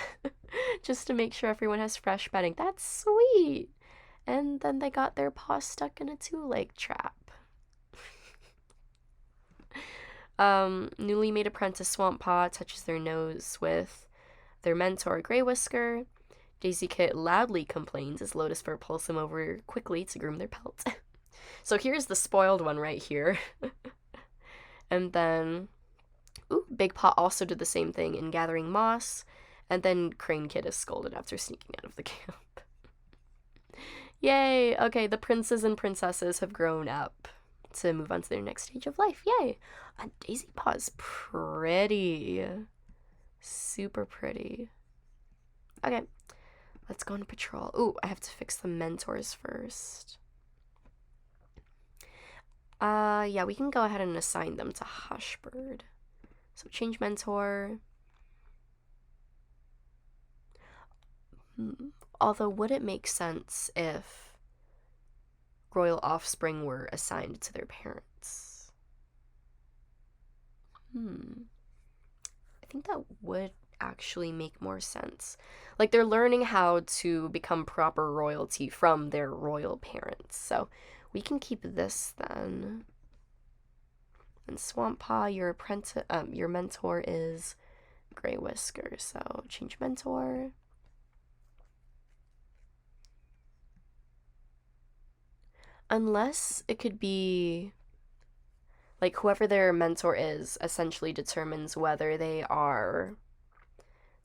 Just to make sure everyone has fresh bedding. That's sweet. And then they got their paw stuck in a two-leg trap. Newly made apprentice Swamp Paw touches their nose with their mentor Grey Whisker. Daisy Kit loudly complains as Lotus Fur pulls them over quickly to groom their pelt. So here's the spoiled one right here. And then, ooh, Big Paw also did the same thing in gathering moss. And then Crane Kid is scolded after sneaking out of the camp. Yay! Okay, the princes and princesses have grown up to move on to their next stage of life. Yay! And Daisy Paw's pretty. Super pretty. Okay, let's go on patrol. Ooh, I have to fix the mentors first. Yeah, we can go ahead and assign them to Hushbird. So change mentor. Although, would it make sense if royal offspring were assigned to their parents? I think that would actually make more sense. Like, they're learning how to become proper royalty from their royal parents. So we can keep this then. And Swamp Paw, your mentor is Gray Whisker. So change mentor. Unless it could be, like, whoever their mentor is essentially determines whether they are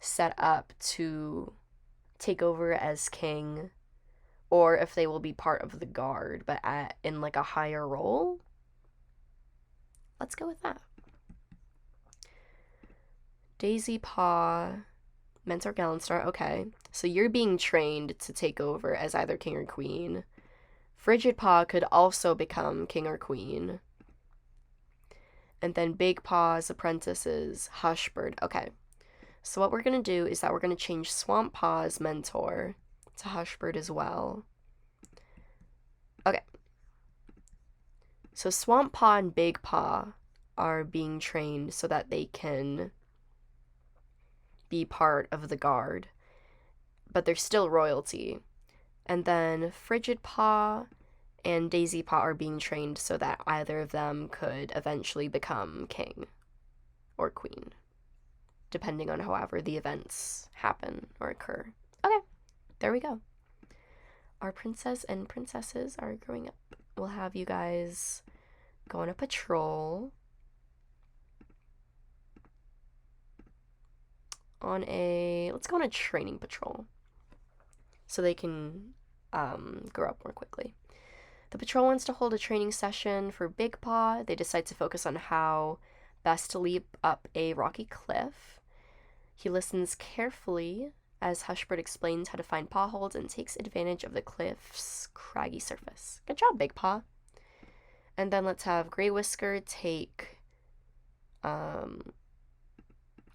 set up to take over as king or if they will be part of the guard, but in like a higher role. Let's go with that. Daisy Paw, mentor Gallantstar. Okay, so you're being trained to take over as either king or queen. Frigid Paw could also become king or queen. And then Big Paw's apprentice is Hushbird. Okay. So what we're going to do is that we're going to change Swamp Paw's mentor to Hushbird as well. Okay. So Swamp Paw and Big Paw are being trained so that they can be part of the guard. But they're still royalty. And then Frigid Paw and Daisy Paw are being trained so that either of them could eventually become king or queen, depending on however the events happen or occur. Okay, there we go. Our princess and princesses are growing up. We'll have you guys go on a patrol. Let's go on a training patrol so they can grow up more quickly. The patrol wants to hold a training session for Big Paw. They decide to focus on how best to leap up a rocky cliff. He listens carefully as Hushbird explains how to find paw holds and takes advantage of the cliff's craggy surface. Good job, Big Paw. And then let's have Gray Whisker take...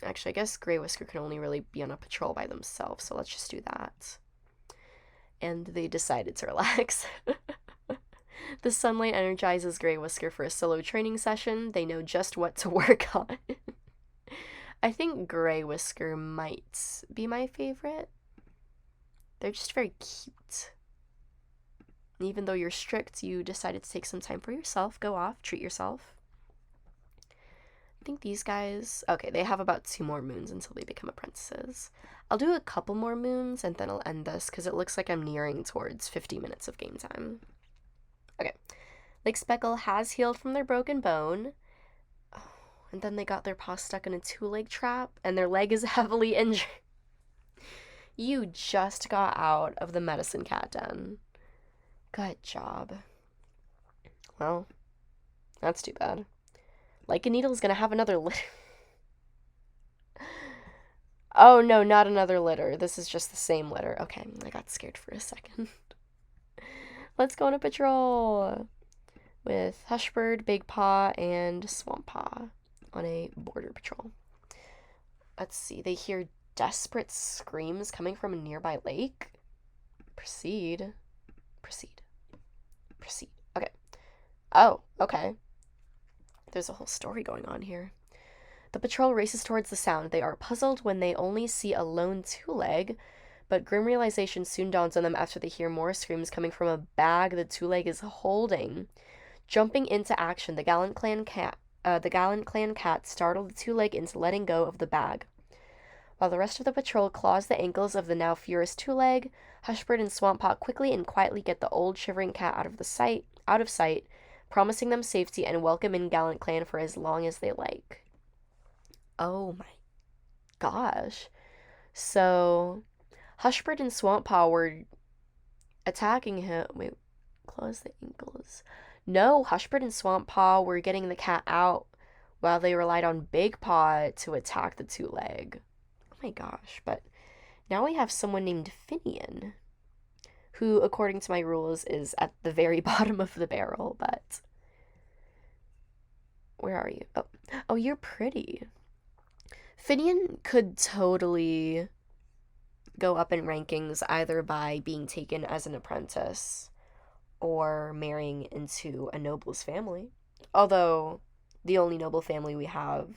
Actually, I guess Gray Whisker can only really be on a patrol by themselves, so let's just do that. And they decided to relax. The sunlight energizes Gray Whisker for a solo training session. They know just what to work on. I think Gray Whisker might be my favorite. They're just very cute. Even though you're strict, you decided to take some time for yourself. Go off, treat yourself. I think these guys... Okay, they have about 2 more moons until they become apprentices. I'll do a couple more moons and then I'll end this because it looks like I'm nearing towards 50 minutes of game time. Okay. Lake Speckle has healed from their broken bone. Oh, and then they got their paw stuck in a 2-leg trap and their leg is heavily injured. You just got out of the medicine cat den. Good job. Well, that's too bad. Like a Needle's gonna have another litter. Oh no, not another litter. This is just the same litter. Okay, I got scared for a second. Let's go on a patrol with Hushbird, Big Paw, and Swamp Paw on a border patrol. Let's see, they hear desperate screams coming from a nearby lake. Proceed. Proceed. Proceed. Okay. Oh, okay. There's a whole story going on here. The patrol races towards the sound. They are puzzled when they only see a lone 2-leg, but grim realization soon dawns on them after they hear more screams coming from a bag the 2-leg is holding. Jumping into action, the GallantClan cat startled the 2-leg into letting go of the bag. While the rest of the patrol claws the ankles of the now furious 2-leg, Hushbird and Swamp Paw quickly and quietly get the old shivering cat out of the sight. out of sight, promising them safety and welcome in GallantClan for as long as they like. Oh my gosh. So, Hushbird and Swamp Paw were attacking him. Wait, close the ankles. No, Hushbird and Swamp Paw were getting the cat out while they relied on Big Paw to attack the two-leg. Oh my gosh, but now we have someone named Finian, who, according to my rules, is at the very bottom of the barrel, but... Where are you? Oh, you're pretty. Finian could totally go up in rankings either by being taken as an apprentice or marrying into a noble's family. Although the only noble family we have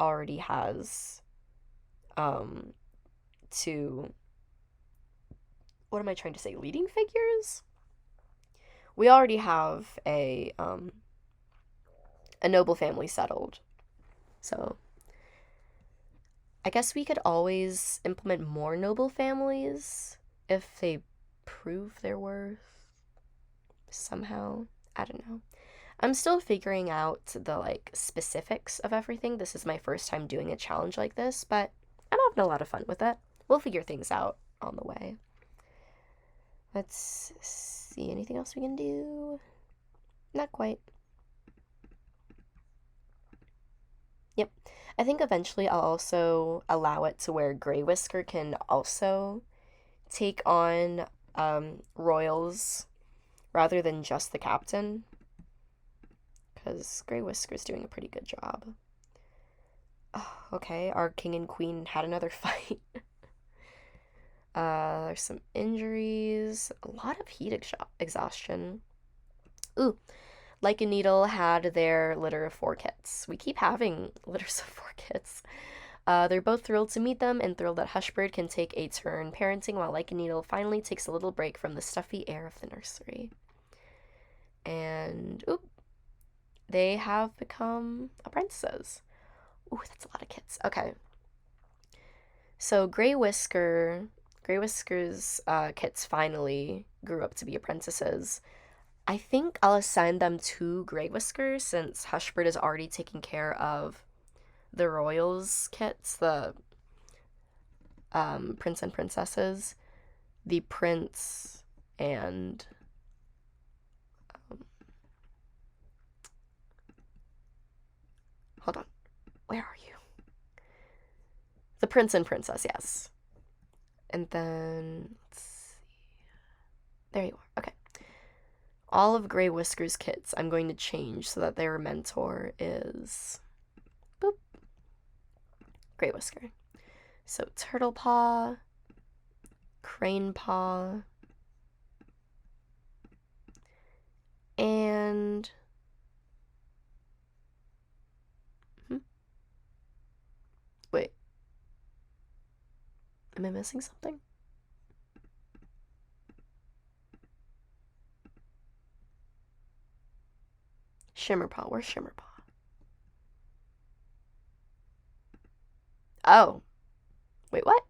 already has two, what am I trying to say, leading figures? We already have a noble family settled. So I guess we could always implement more noble families if they prove their worth somehow. I don't know. I'm still figuring out the specifics of everything. This is my first time doing a challenge like this, but I'm having a lot of fun with it. We'll figure things out on the way. Let's see, anything else we can do? Not quite. Yep. I think eventually I'll also allow it to where Grey Whisker can also take on royals rather than just the captain, because Grey Whisker's doing a pretty good job. Oh, okay, our king and queen had another fight. There's some injuries, a lot of heat exhaustion. Ooh, Like a Needle had their litter of 4 kits. We keep having litters of 4 kits. They're both thrilled to meet them and thrilled that Hushbird can take a turn parenting while Like a Needle finally takes a little break from the stuffy air of the nursery. And, oop, they have become apprentices. Ooh, that's a lot of kits. Okay. So Grey Whisker's kits finally grew up to be apprentices. I think I'll assign them to Grey Whisker since Hushbird is already taking care of the Royals kits, the Prince and Princesses, the Prince, and hold on, where are you? The Prince and Princess, yes. And then, let's see. There you are, okay. All of Grey Whisker's kits I'm going to change so that their mentor is, boop, Grey Whisker. So Turtle Paw, Crane Paw, and wait, am I missing something? Shimmerpaw, where's Shimmerpaw? Oh, wait, what?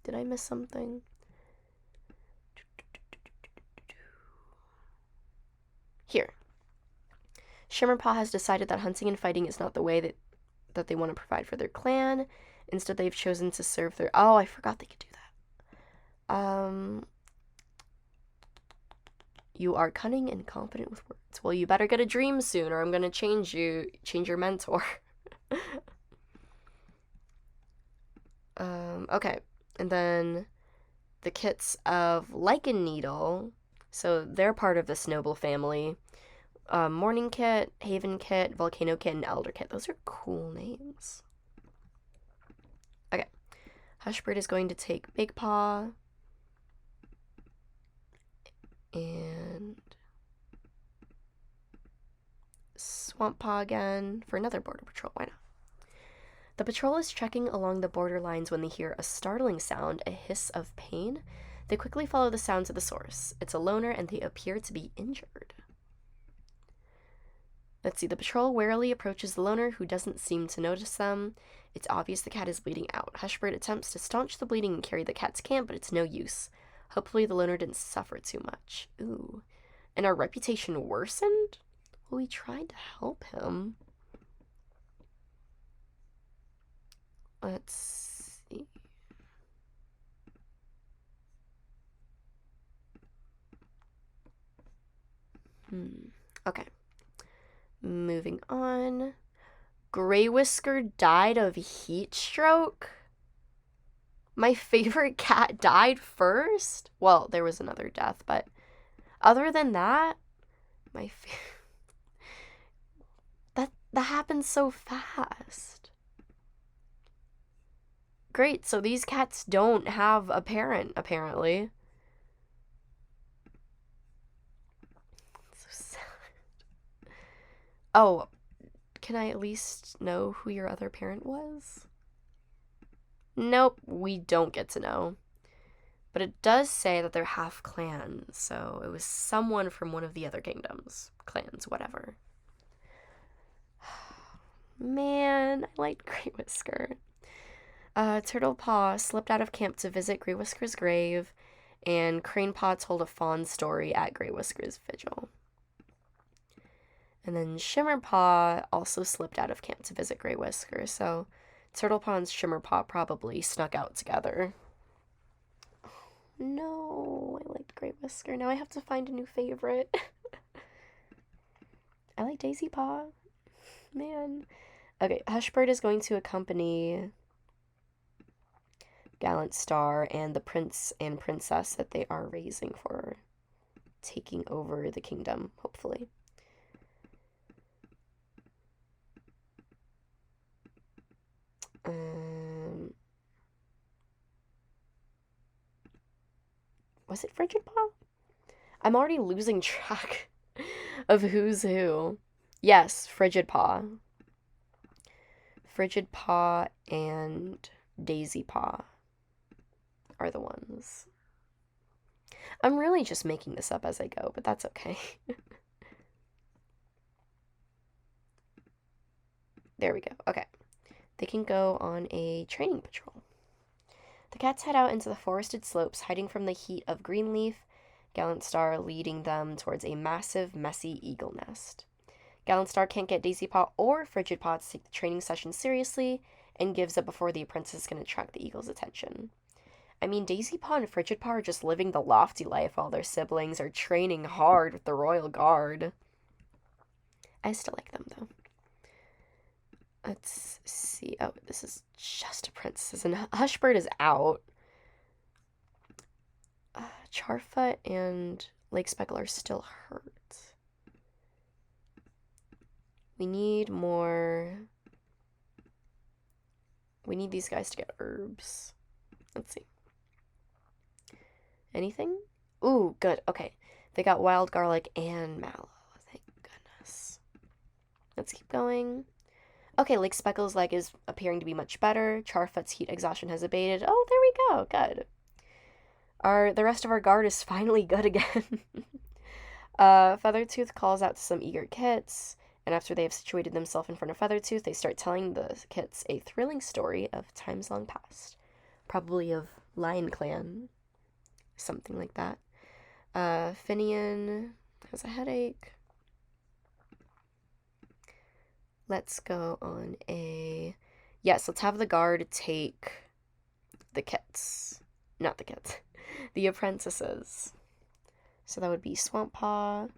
Did I miss something? Here. Shimmerpaw has decided that hunting and fighting is not the way that they want to provide for their clan. Instead, they've chosen to serve their... Oh, I forgot they could do that. You are cunning and confident with words. Well, you better get a dream soon, or I'm gonna change your mentor. Okay. And then the kits of Like a Needle. So they're part of this noble family. Morning Kit, Haven Kit, Volcano Kit, and Elder Kit. Those are cool names. Okay. Hushbird is going to take Big Paw. And Swamp Paw again for another border patrol. Why not? The patrol is trekking along the border lines when they hear a startling sound, a hiss of pain. They quickly follow the sound to the source. It's a loner, and they appear to be injured. Let's see, the patrol warily approaches the loner, who doesn't seem to notice them. It's obvious the cat is bleeding out. Hushbird attempts to staunch the bleeding and carry the cat to camp, but it's no use. Hopefully the loner didn't suffer too much. Ooh. and our reputation worsened? Well, we tried to help him. Let's see. Okay. Moving on. Grey Whisker died of heat stroke? My favorite cat died first? Well, there was another death, but other than that, that happened so fast. Great, so these cats don't have a parent, apparently. So sad. Oh, can I at least know who your other parent was? Nope, we don't get to know. But it does say that they're half clan, so it was someone from one of the other kingdoms. Clans, whatever. Man, I liked Grey Whisker. Turtle Paw slipped out of camp to visit Grey Whisker's grave, and Crane Paw told a fawn story at Grey Whisker's vigil. And then Shimmer Paw also slipped out of camp to visit Grey Whisker, so Turtle Paw and Shimmer Paw probably snuck out together. Oh, no, I liked Grey Whisker. Now I have to find a new favorite. I like Daisy Paw. Man. Okay, Hushbird is going to accompany Gallant Star and the prince and princess that they are raising for taking over the kingdom, hopefully. Was it Frigid Paw? I'm already losing track of who's who. Yes, Frigid Paw. Frigid Paw and Daisy Paw are the ones. I'm really just making this up as I go, but that's okay. There we go. Okay. They can go on a training patrol. The cats head out into the forested slopes, hiding from the heat of Greenleaf, Gallant Star leading them towards a massive, messy eagle nest. Gallant Star can't get Daisy Paw or Frigid Paw to take the training session seriously and gives up before the apprentice can attract the eagle's attention. I mean, Daisy Paw and Frigid Paw are just living the lofty life while their siblings are training hard with the Royal Guard. I still like them, though. Let's see. Oh, this is just a princess, and Hushbird is out. Charfoot and Lake Speckle are still hurt. We need more. We need these guys to get herbs. Let's see. Anything? Ooh, good. Okay. They got wild garlic and mallow. Thank goodness. Let's keep going. Okay, Lake Speckle's leg is appearing to be much better. Charfoot's heat exhaustion has abated. Oh, there we go. Good. The rest of our guard is finally good again. Feathertooth calls out to some eager kits, and after they have situated themselves in front of Feathertooth, they start telling the kits a thrilling story of times long past. Probably of GallantClan. Something like that. Finian has a headache. Let's go on a... Yes, let's have the guard take the kits. Not the kits. The apprentices. So that would be Swamp Paw.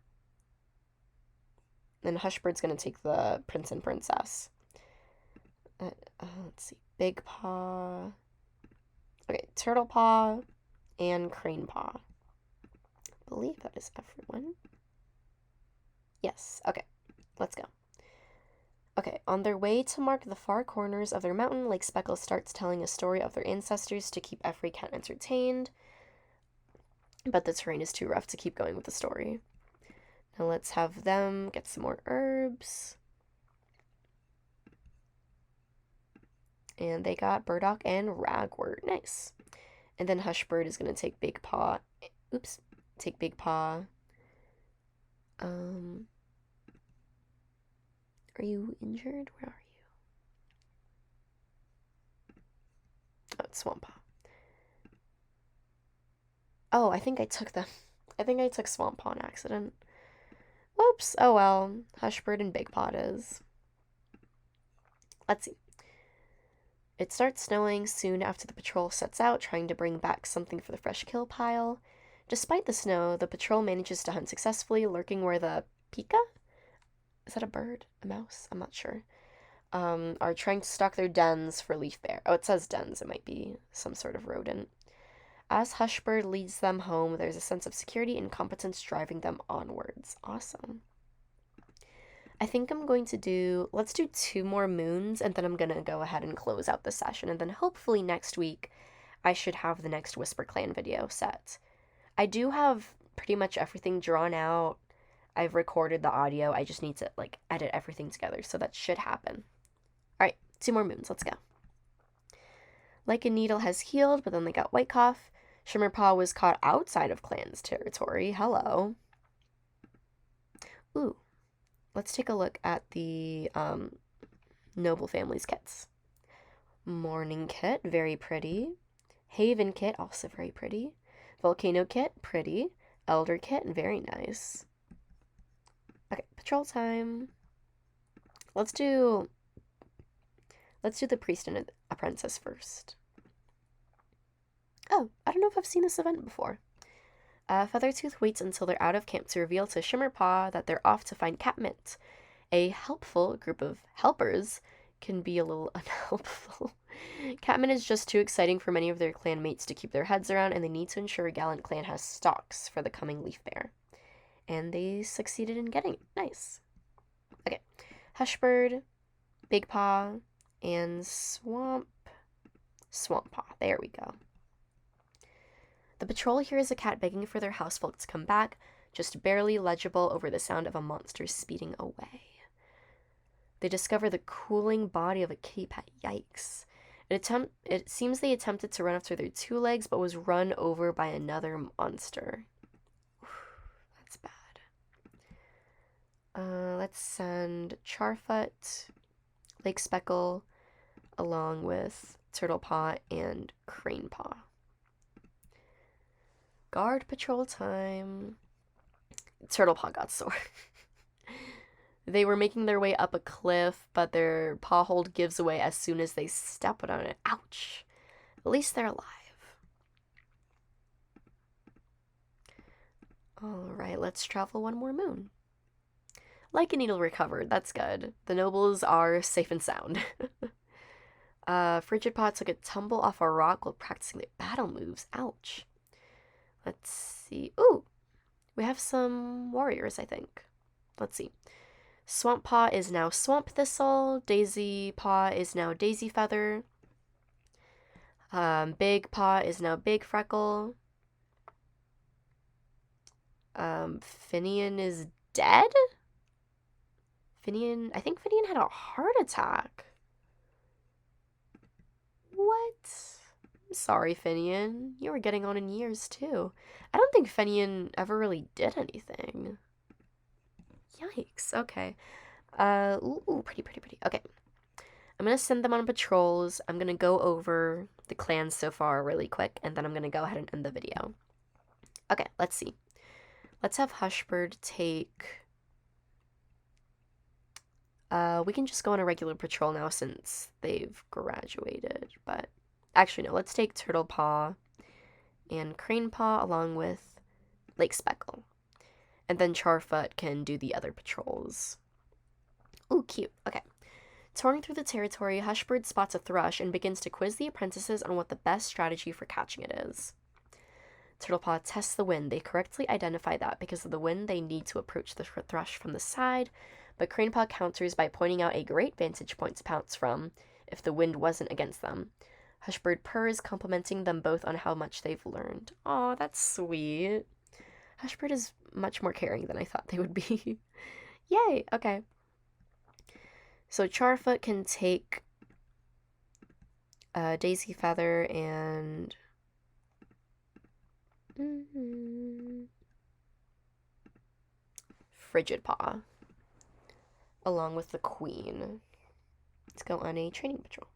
Then Hushbird's going to take the prince and princess. Let's see. Big Paw. Okay, Turtle Paw and Crane Paw. I believe that is everyone. Yes, okay. Let's go. Okay, on their way to mark the far corners of their mountain, Lake Speckle starts telling a story of their ancestors to keep every cat entertained. But the terrain is too rough to keep going with the story. Now let's have them get some more herbs. And they got burdock and ragwort. Nice. And then Hushbird is going to take Big Paw. Oops. Take Big Paw. Are you injured? Where are you? Oh, it's Swamp Paw. Oh, I think I took them. I think I took Swamp Paw on accident. Oops, oh well. Hushbird and Big Pot is. Let's see. It starts snowing soon after the patrol sets out, trying to bring back something for the fresh kill pile. Despite the snow, the patrol manages to hunt successfully, lurking where the pika? Is that a bird? A mouse? I'm not sure. Are trying to stock their dens for leaf bear. Oh, it says dens. It might be some sort of rodent. As Hushbird leads them home, there's a sense of security and competence driving them onwards. Awesome. I think I'm going to let's do 2 more moons, and then I'm going to go ahead and close out the session, and then hopefully next week I should have the next WhisperClan video set. I do have pretty much everything drawn out. I've recorded the audio. I just need to, edit everything together, so that should happen. Alright, 2 more moons. Let's go. Like a Needle has healed, but then they got White Cough. Shimmerpaw was caught outside of Clan's territory. Hello. Ooh. Let's take a look at the Noble Family's kits. Morning Kit, very pretty. Haven Kit, also very pretty. Volcano Kit, pretty. Elder Kit, very nice. Okay, patrol time. Let's do the Priest and Apprentice first. Oh, I don't know if I've seen this event before. Feathertooth waits until they're out of camp to reveal to Shimmerpaw that they're off to find Catmint. A helpful group of helpers can be a little unhelpful. Catmint is just too exciting for many of their clan mates to keep their heads around, and they need to ensure GallantClan has stocks for the coming leaf bear. And they succeeded in getting it. Nice. Okay. Hushbird, Big Paw, and Swamp Paw. There we go. The patrol hears a cat begging for their housefolk to come back, just barely legible over the sound of a monster speeding away. They discover the cooling body of a kitty pet. Yikes. It seems they attempted to run after their 2 legs, but was run over by another monster. That's bad. Let's send Charfoot, Lake Speckle, along with Turtlepaw and Cranepaw. Guard patrol time. Turtlepaw got sore. They were making their way up a cliff, but their paw hold gives away as soon as they step on it. Ouch. At least they're alive. Alright, let's travel 1 more moon. Like a Needle recovered. That's good. The nobles are safe and sound. Frigid Paw took a tumble off a rock while practicing their battle moves. Ouch. Let's see. Ooh, we have some warriors, I think. Let's see. Swamp Paw is now Swamp Thistle. Daisy Paw is now Daisy Feather. Big Paw is now Big Freckle. Finian is dead? I think Finian had a heart attack. What? Sorry, Finian. You were getting on in years, too. I don't think Finian ever really did anything. Yikes. Okay. Ooh, pretty. Okay. I'm gonna send them on patrols. I'm gonna go over the clans so far really quick, and then I'm gonna go ahead and end the video. Okay, let's see. Let's have Hushbird take... we can just go on a regular patrol now since they've graduated, but... Actually, no, let's take Turtlepaw and Cranepaw along with Lake Speckle. And then Charfoot can do the other patrols. Ooh, cute. Okay. Touring through the territory, Hushbird spots a thrush and begins to quiz the apprentices on what the best strategy for catching it is. Turtlepaw tests the wind. They correctly identify that because of the wind they need to approach the thrush from the side, but Cranepaw counters by pointing out a great vantage point to pounce from if the wind wasn't against them. Hushbird purrs, complimenting them both on how much they've learned. Aw, that's sweet. Hushbird is much more caring than I thought they would be. Yay, okay. So Charfoot can take Daisy Feather and... Frigid Paw, along with the Queen. Let's go on a training patrol.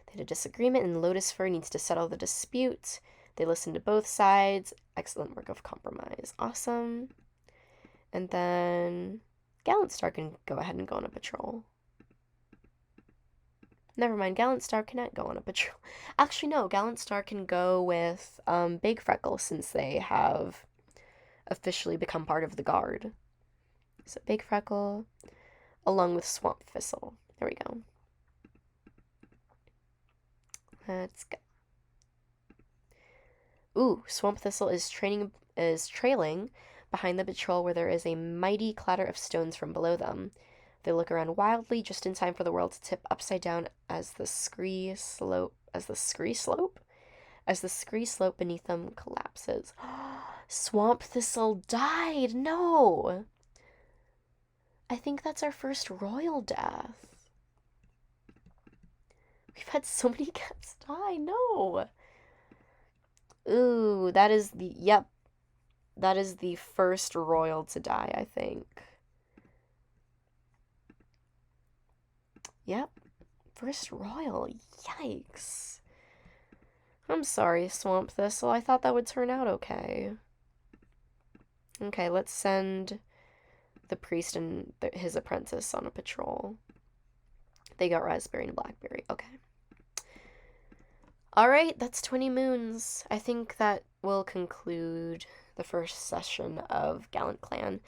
They had a disagreement, and Lotus Fur needs to settle the dispute. They listen to both sides. Excellent work of compromise. Awesome. And then Gallant Star can go ahead and go on a patrol. Never mind, Gallant Star cannot go on a patrol. Actually, no, Gallant Star can go with Big Freckle since they have officially become part of the guard. So Big Freckle along with Swamp Thistle. There we go. Let's go. Ooh, Swamp Thistle is trailing behind the patrol where there is a mighty clatter of stones from below them. They look around wildly just in time for the world to tip upside down as the scree slope beneath them collapses. Swamp Thistle died. No. I think that's our first royal death. We've had so many cats die. No. Ooh, that is the first royal to die, I think. Yep. First royal. Yikes. I'm sorry, Swamp Thistle. I thought that would turn out okay. Okay, let's send the priest and his apprentice on a patrol. They got raspberry and blackberry. Okay. Alright, that's 20 moons. I think that will conclude the first session of GallantClan.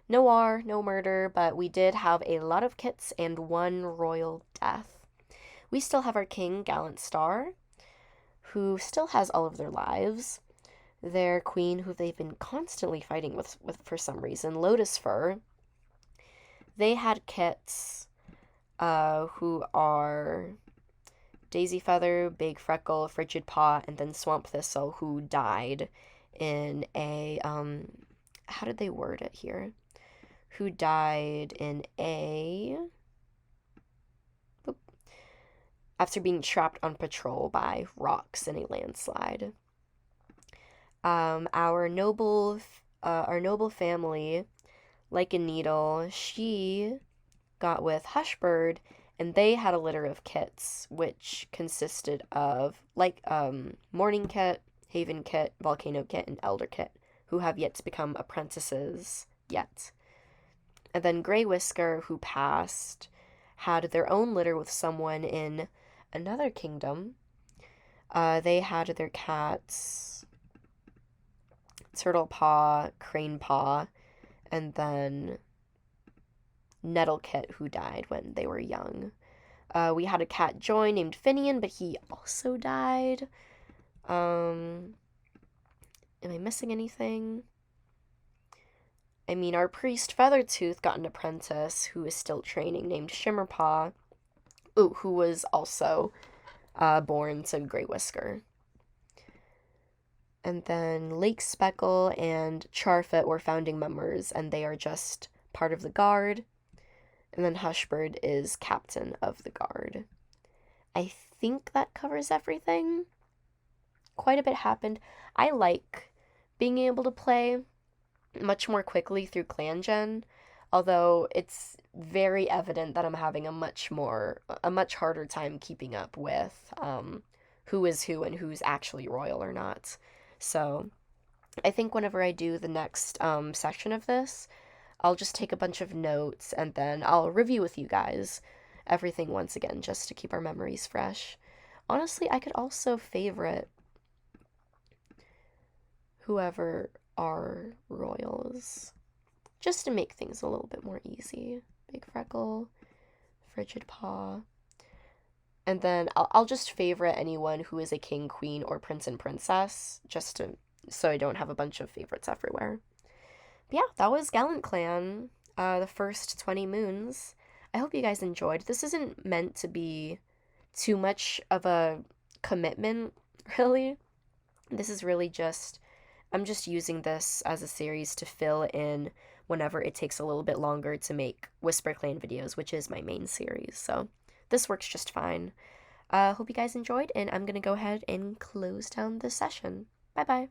No war, no murder, but we did have a lot of kits and one royal death. We still have our king, Gallant Star, who still has all of their lives. Their queen, who they've been constantly fighting with for some reason, Lotus Fur. They had kits who are Daisy Feather, Big Freckle, Frigid Paw, and then Swamp Thistle, who died in a, how did they word it here? Who died in a, after being trapped on patrol by rocks in a landslide. Our noble family, Like a Needle, she got with Hushbird, and they had a litter of kits, which consisted of, Morning Kit, Haven Kit, Volcano Kit, and Elder Kit, who have yet to become apprentices yet. And then Grey Whisker, who passed, had their own litter with someone in another kingdom. They had their cats, Turtle Paw, Crane Paw, and then Nettle Kit, who died when they were young. We had a cat join named Finian, but he also died. Am I missing anything? I mean, our priest Feathertooth got an apprentice who is still training named Shimmerpaw, who was also born to Grey Whisker. And then Lake Speckle and Charfit were founding members, and they are just part of the guard. And then Hushbird is captain of the guard. I think that covers everything. Quite a bit happened. I like being able to play much more quickly through Clan Gen, although it's very evident that I'm having a much harder time keeping up with who is who and who's actually royal or not. So I think whenever I do the next section of this, I'll just take a bunch of notes and then I'll review with you guys everything once again, just to keep our memories fresh. Honestly, I could also favorite whoever are royals, just to make things a little bit more easy. Big Freckle, Frigid Paw, and then I'll just favorite anyone who is a king, queen, or prince and princess, just so I don't have a bunch of favorites everywhere. But yeah, that was GallantClan, the first 20 moons. I hope you guys enjoyed. This isn't meant to be too much of a commitment, really. This is really just, I'm just using this as a series to fill in whenever it takes a little bit longer to make WhisperClan videos, which is my main series. So this works just fine. Hope you guys enjoyed, and I'm going to go ahead and close down this session. Bye-bye.